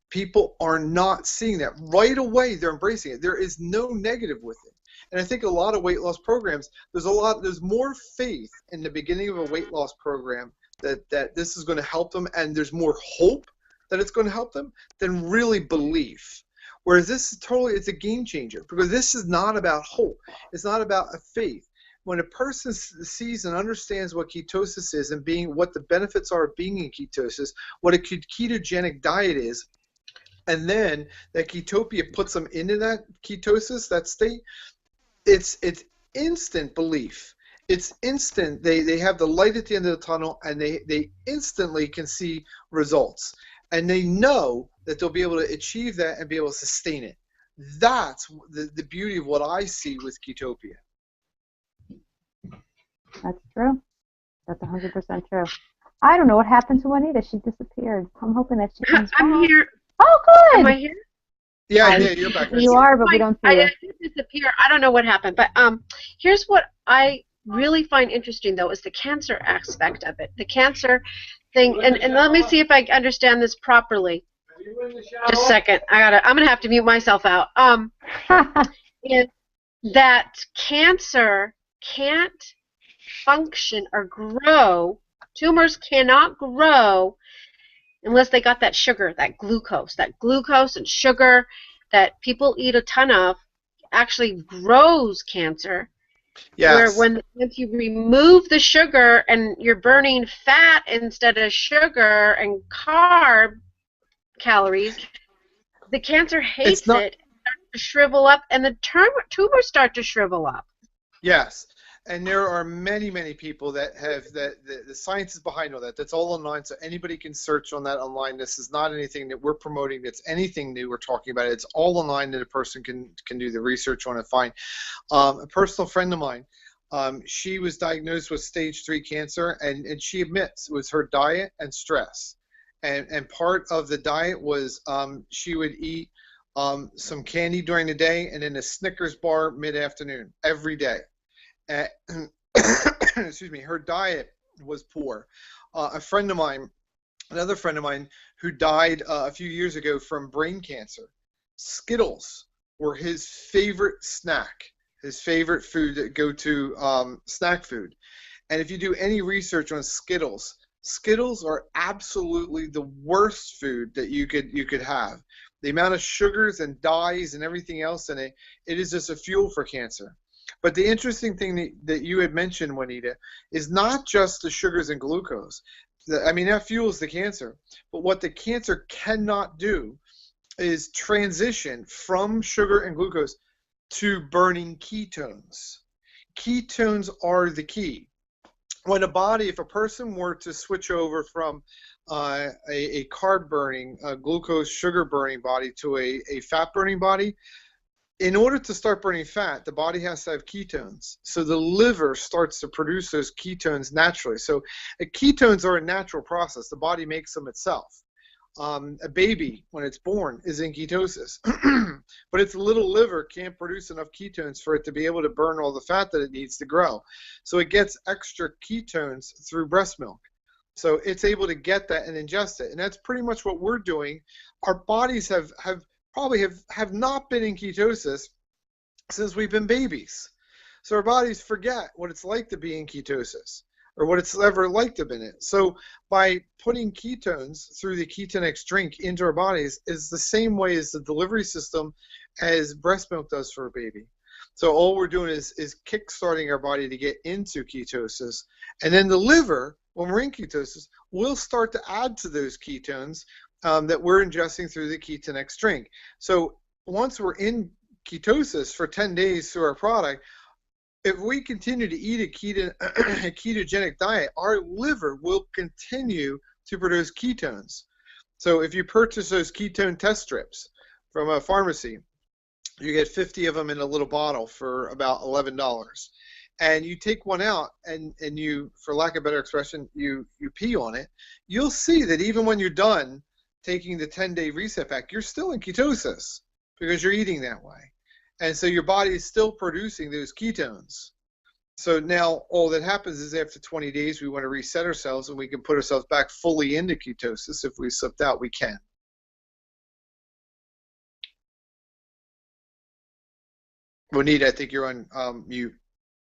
People are not seeing that. Right away, they're embracing it. There is no negative with it. And I think a lot of weight loss programs, there's more faith in the beginning of a weight loss program that this is going to help them, and there's more hope that it's going to help them than really belief. Whereas this is it's a game changer, because this is not about hope. It's not about a faith. When a person sees and understands what ketosis is and what the benefits are of being in ketosis, what a ketogenic diet is, and then that Ketopia puts them into that ketosis, that state, it's instant belief. It's instant. They have the light at the end of the tunnel, and they instantly can see results. And they know that they'll be able to achieve that and be able to sustain it. That's the beauty of what I see with Ketopia. That's true. That's 100% true. I don't know what happened to Juanita. She disappeared. I'm hoping that she comes back. I'm here. Oh, good. Am I here? Yeah, you're back. You are, but we don't see you. I did disappear. I don't know what happened. But here's what I really find interesting, though, is the cancer aspect of it. The cancer thing, and let me see if I understand this properly. Just a second. I'm gonna have to mute myself out. Is that cancer can't function or grow. Tumors cannot grow unless they got that sugar, that glucose and sugar that people eat a ton of actually grows cancer. Yes. Where once you remove the sugar and you're burning fat instead of sugar and calories, the cancer hates it, starts to shrivel up, and the tumors start to shrivel up. Yes. And there are many, many people that have that. The science is behind all that. That's all online, so anybody can search on that online. This is not anything that we're promoting. That's anything new we're talking about. It's all online that a person can do the research on and find. A personal friend of mine, she was diagnosed with stage 3 cancer, and she admits it was her diet and stress. And part of the diet was she would eat some candy during the day and then a Snickers bar mid-afternoon every day. Excuse me, her diet was poor. A friend of mine, another friend of mine who died a few years ago from brain cancer, Skittles were his favorite snack, his favorite food to go to snack food. And if you do any research on Skittles, Skittles are absolutely the worst food that you could have. The amount of sugars and dyes and everything else in it, it is just a fuel for cancer. But the interesting thing that you had mentioned, Juanita, is not just the sugars and glucose. I mean, that fuels the cancer. But what the cancer cannot do is transition from sugar and glucose to burning ketones. Ketones are the key. When a body, if a person were to switch over from a carb burning, glucose, sugar burning body to a fat burning body, in order to start burning fat, the body has to have ketones. So the liver starts to produce those ketones naturally. So ketones are a natural process. The body makes them itself. A baby, when it's born, is in ketosis. But its little liver can't produce enough ketones for it to be able to burn all the fat that it needs to grow. So it gets extra ketones through breast milk. So it's able to get that and ingest it. And that's pretty much what we're doing. Our bodies probably have not been in ketosis since we've been babies. So our bodies forget what it's like to be in ketosis or what it's ever like to be in it. So by putting ketones through the Ketonix drink into our bodies is the same way as the delivery system as breast milk does for a baby. So all we're doing is kick-starting our body to get into ketosis. And then the liver, when we're in ketosis, will start to add to those ketones that we're ingesting through the Ketonix drink. So once we're in ketosis for 10 days through our product, if we continue to eat a ketogenic diet, our liver will continue to produce ketones. So if you purchase those ketone test strips from a pharmacy, you get 50 of them in a little bottle for about $11. And you take one out and you, for lack of a better expression, you pee on it, you'll see that even when you're done taking the 10-day reset pack, you're still in ketosis because you're eating that way. And so your body is still producing those ketones. So now all that happens is after 20 days, we want to reset ourselves and we can put ourselves back fully into ketosis. If we slipped out, we can. Juanita, I think you're on mute.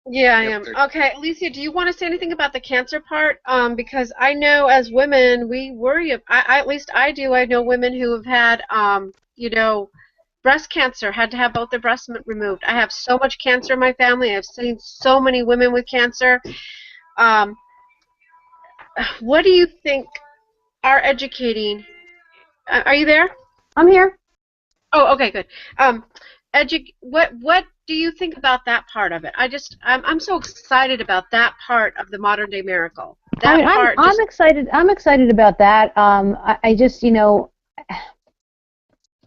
Yeah, I Yep, am. there. Okay, Alicia, do you want to say anything about the cancer part? Because I know as women, we worry. At least I do. I know women who have had, breast cancer, had to have both their breasts removed. I have so much cancer in my family. I've seen so many women with cancer. What do you think are educating? Are you there? I'm here. Oh, okay, good. What do you think about that part of it? I'm so excited about that part of the modern day miracle. That part. I'm excited. I'm excited about that. I just,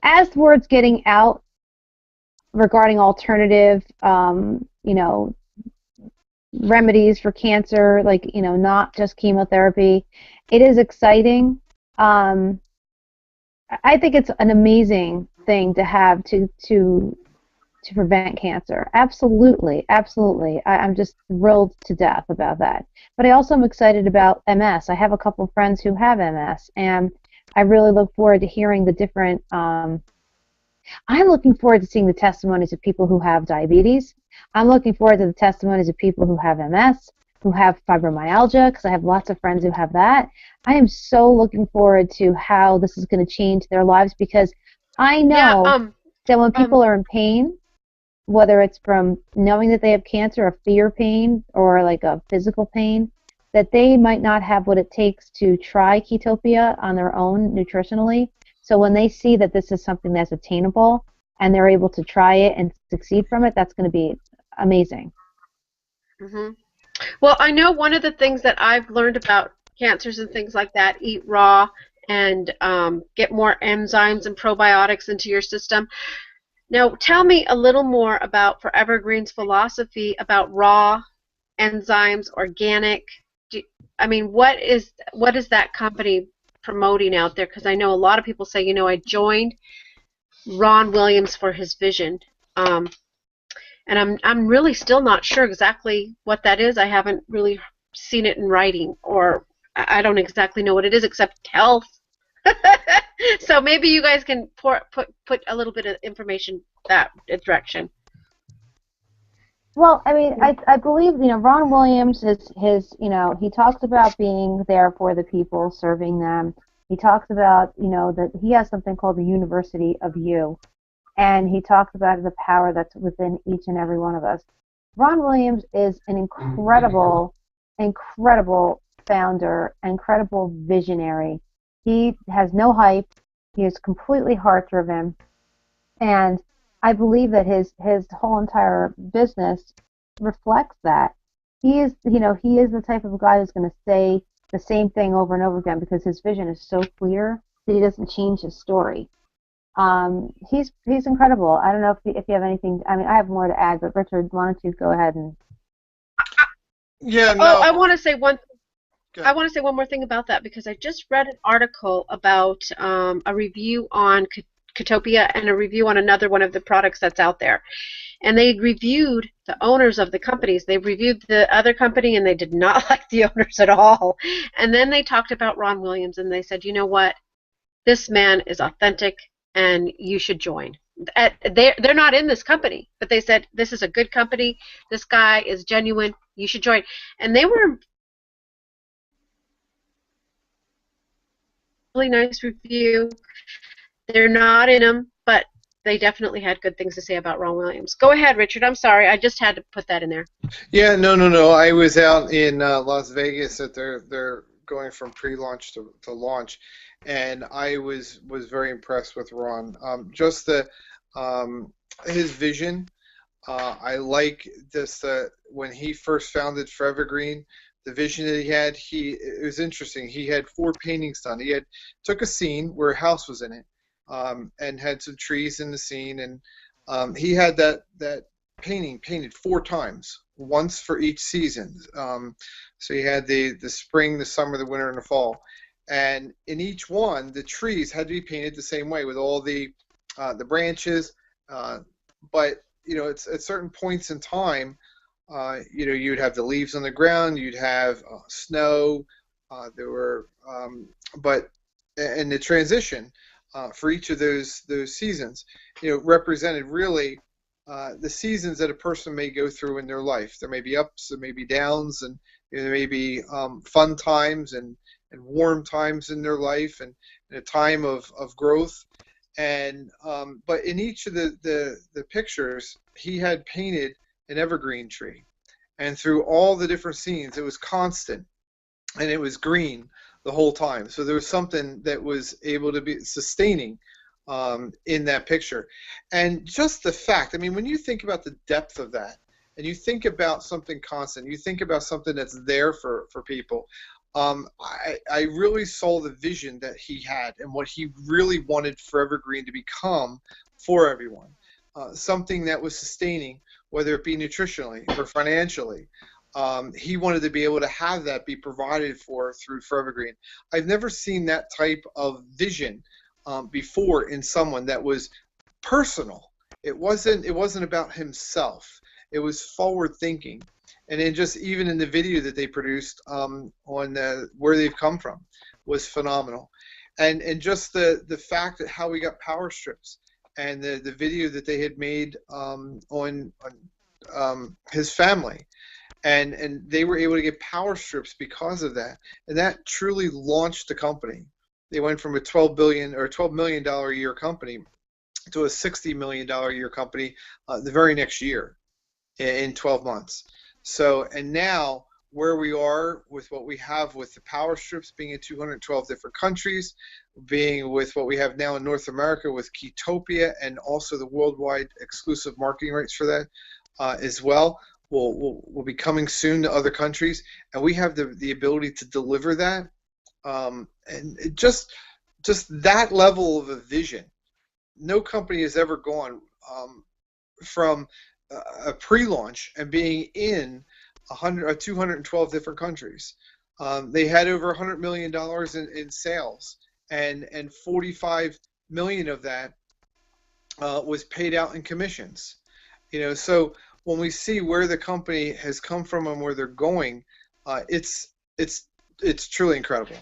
as word's getting out regarding alternative, remedies for cancer, like, not just chemotherapy, it is exciting. I think it's an amazing thing to have to prevent cancer. Absolutely, absolutely. I'm just thrilled to death about that. But I also am excited about MS. I have a couple of friends who have MS, and I really look forward to hearing the different. I'm looking forward to seeing the testimonies of people who have diabetes. I'm looking forward to the testimonies of people who have MS, who have fibromyalgia, because I have lots of friends who have that. I am so looking forward to how this is going to change their lives, because I know that when people are in pain, whether it's from knowing that they have cancer, a fear pain, or like a physical pain, that they might not have what it takes to try Ketopia on their own nutritionally. So when they see that this is something that's attainable and they're able to try it and succeed from it, that's going to be amazing. Hmm. Well, I know one of the things that I've learned about cancers and things like that, eat raw and get more enzymes and probiotics into your system. Now, tell me a little more about Forever Green's philosophy about raw enzymes, organic. Do, I mean, what is that company promoting out there? Because I know a lot of people say, you know, I joined Ron Williams for his vision. Um, and I'm really still not sure exactly what that is. I haven't really seen it in writing, or I don't exactly know what it is except health. So maybe you guys can put a little bit of information that direction. Well, I mean, I believe, Ron Williams he talks about being there for the people, serving them. He talks about, that he has something called the University of You, and he talks about the power that's within each and every one of us. Ron Williams is an incredible founder, incredible visionary. He has no hype. He is completely heart-driven, and I believe that his whole entire business reflects that. He is the type of guy who's going to say the same thing over and over again because his vision is so clear that he doesn't change his story. He's incredible. I don't know if you have anything. I mean, I have more to add, but Richard, why don't you go ahead and? Yeah, Oh, no. I want to say one. Go I want to say one more thing about that because I just read an article about a review on Ketopia and a review on another one of the products that's out there. And they reviewed the owners of the companies. They reviewed the other company and they did not like the owners at all. And then they talked about Ron Williams and they said, you know what? This man is authentic and you should join. They're not in this company, but they said this is a good company. This guy is genuine. You should join. And they were really nice review. They're not in them, but they definitely had good things to say about Ron Williams. Go ahead, Richard. I'm sorry. I just had to put that in there. Yeah, no. I was out in Las Vegas at they're going from pre-launch to launch, and I was very impressed with Ron. Just um, his vision. I like this. When he first founded Forever Green, the vision that he had. It was interesting. He had 4 paintings done. He had took a scene where a house was in it, and had some trees in the scene, and he had that painting painted 4 times, once for each season. So he had the spring, the summer, the winter, and the fall. And in each one, the trees had to be painted the same way with all the branches. But it's at certain points in time. You'd have the leaves on the ground, you'd have snow. There were, but and the transition for each of those seasons, represented really the seasons that a person may go through in their life. There may be ups, there may be downs, and there may be fun times and warm times in their life, and a time of growth. And but in each of the pictures, he had painted an evergreen tree, and through all the different scenes, it was constant, and it was green the whole time. So there was something that was able to be sustaining in that picture. And just the fact, I mean, when you think about the depth of that, and you think about something constant, you think about something that's there for people. I really saw the vision that he had and what he really wanted Forever Green to become for everyone. Something that was sustaining, whether it be nutritionally or financially. He wanted to be able to have that be provided for through Forever Green. I've never seen that type of vision before in someone that was personal. It wasn't about himself. It was forward thinking. And then just even in the video that they produced on where they've come from was phenomenal. And just the fact that how we got power strips and the video that they had made on his family. And they were able to get power strips because of that. And that truly launched the company. They went from a $12 million a year company to a $60 million a year company the very next year in 12 months. So, and now where we are with what we have with the power strips being in 212 different countries, being with what we have now in North America with Ketopia and also the worldwide exclusive marketing rights for that as well. will be coming soon to other countries, and we have the ability to deliver that. And just that level of a vision. No company has ever gone from a pre-launch and being in 212 different countries. They had over $100 million in sales, and 45 million of that was paid out in commissions. So when we see where the company has come from and where they're going, it's truly incredible.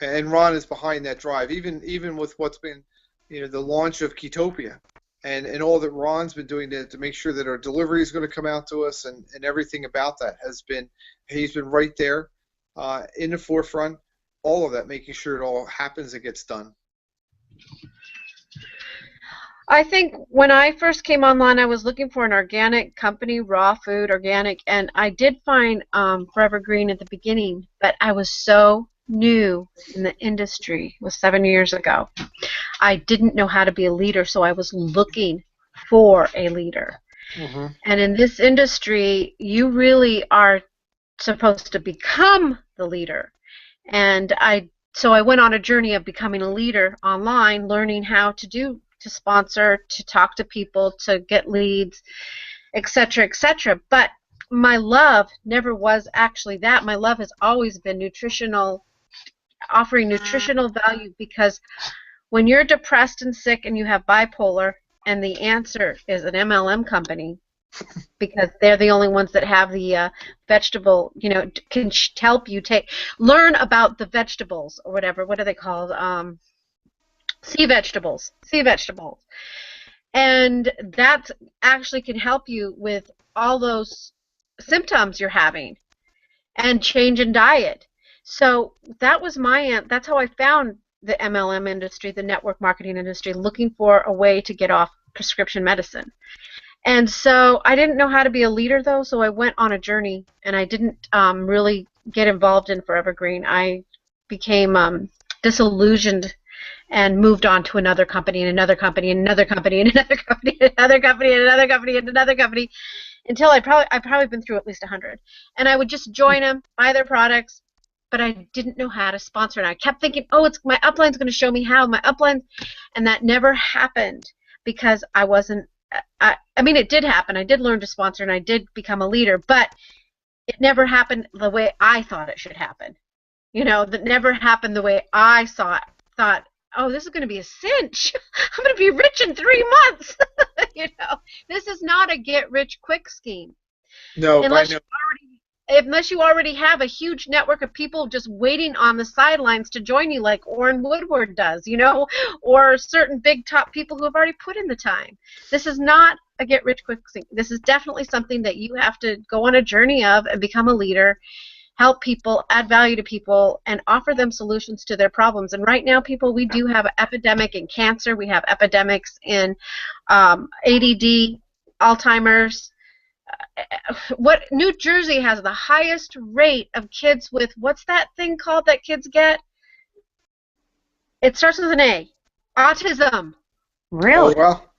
And Ron is behind that drive, even with what's been, the launch of Ketopia, and all that Ron's been doing to make sure that our delivery is going to come out to us, and everything about that he's been right there in the forefront, all of that, making sure it all happens and gets done. I think when I first came online, I was looking for an organic company, raw food, organic, and I did find Forever Green at the beginning, but I was so new in the industry. It was 7 years ago. I didn't know how to be a leader, so I was looking for a leader. Mm-hmm. And in this industry, you really are supposed to become the leader. And so I went on a journey of becoming a leader online, learning how to sponsor, to talk to people, to get leads, etc., etc. But my love never was actually that. My love has always been nutritional, offering nutritional value, because when you're depressed and sick and you have bipolar, and the answer is an MLM company, because they're the only ones that have the vegetable, can help you learn about the vegetables or whatever. What are they called? Sea vegetables. And that actually can help you with all those symptoms you're having, and change in diet. So that's how I found the MLM industry, the network marketing industry, looking for a way to get off prescription medicine. And so I didn't know how to be a leader, though, so I went on a journey, and I didn't really get involved in Forever Green. I became disillusioned and moved on to another company, and another company, and another company, and another company, and another company, and another company, and another company, until I've probably been through at least 100. And I would just join them, buy their products, but I didn't know how to sponsor. And I kept thinking, it's my upline's going to show me how, and that never happened, because I wasn't. I mean, it did happen. I did learn to sponsor, and I did become a leader, but it never happened the way I thought it should happen. That never happened the way I thought, this is going to be a cinch. I'm going to be rich in 3 months. This is not a get-rich-quick scheme. No, unless you already have a huge network of people just waiting on the sidelines to join you, like Orrin Woodward does, or certain big top people who have already put in the time. This is not a get-rich-quick scheme. This is definitely something that you have to go on a journey of and become a leader, help people, add value to people, and offer them solutions to their problems. And right now, people, we do have an epidemic in cancer. We have epidemics in ADD, Alzheimer's. New Jersey has the highest rate of kids with, what's that thing called that kids get? It starts with an A. Autism. Really? Oh, well.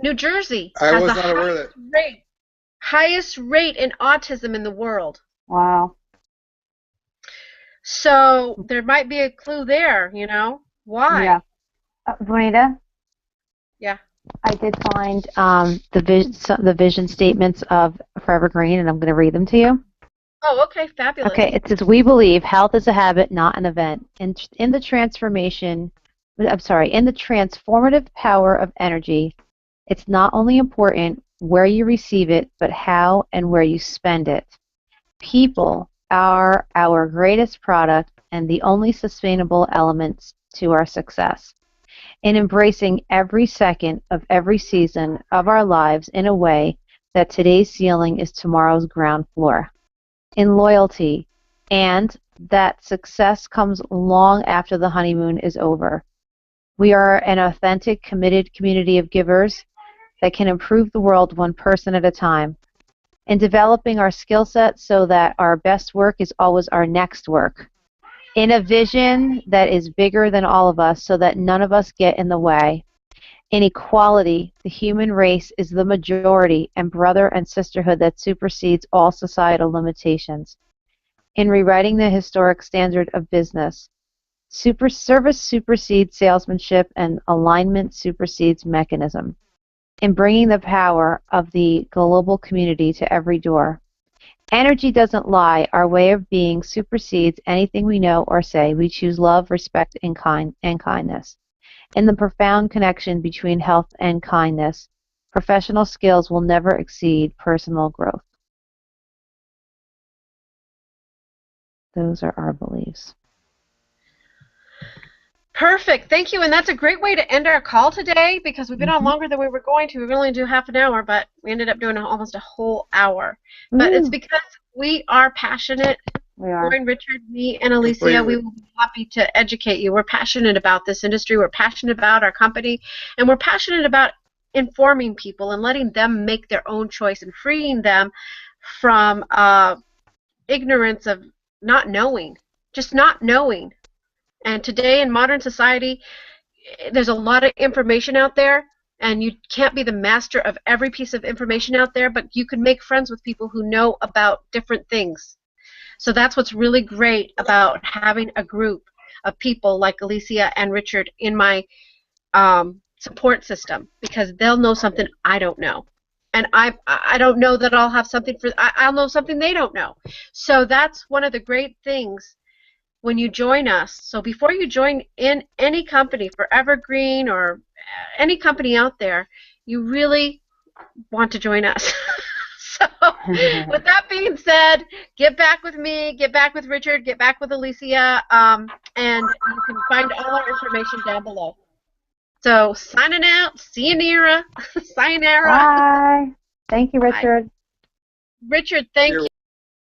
New Jersey I has was the not aware of that. highest rate in autism in the world. Wow. So there might be a clue there, Why? Yeah. Bonita? Yeah. I did find the vision statements of Forever Green, and I'm going to read them to you. Oh, okay, fabulous. Okay, it says, we believe health is a habit, not an event. In the transformative power of energy, it's not only important where you receive it, but how and where you spend it. People are our greatest product and the only sustainable elements to our success. In embracing every second of every season of our lives in a way that today's ceiling is tomorrow's ground floor. In loyalty, and that success comes long after the honeymoon is over. We are an authentic, committed community of givers that can improve the world one person at a time. In developing our skill set so that our best work is always our next work. In a vision that is bigger than all of us so that none of us get in the way. In equality, the human race is the majority and brother and sisterhood that supersedes all societal limitations. In rewriting the historic standard of business, service supersedes salesmanship and alignment supersedes mechanism. In bringing the power of the global community to every door, energy doesn't lie. Our way of being supersedes anything we know or say. We choose love, respect, and kindness. In the profound connection between health and kindness, professional skills will never exceed personal growth. Those are our beliefs. Perfect. Thank you. And that's a great way to end our call today, because we've been on longer than we were going to. We were only do half an hour, but we ended up doing almost a whole hour. But it's because we are passionate. We are. Lauren, Richard, me, and Alicia, Completely. we will be happy to educate you. We're passionate about this industry. We're passionate about our company. And we're passionate about informing people and letting them make their own choice and freeing them from ignorance of not knowing, just not knowing. And today in modern society, there's a lot of information out there, and you can't be the master of every piece of information out there, but you can make friends with people who know about different things. So that's what's really great about having a group of people like Alicia and Richard in my support system, because they'll know something I don't know. And I don't know that I'll have something I'll know something they don't know. So that's one of the great things when you join us. So before you join in any company, for Evergreen or any company out there, you really want to join us. So with that being said, get back with me, get back with Richard, get back with Alicia, and you can find all our information down below. So signing out, sayonara, sayonara. Bye. Thank you, Richard. Richard, thank you.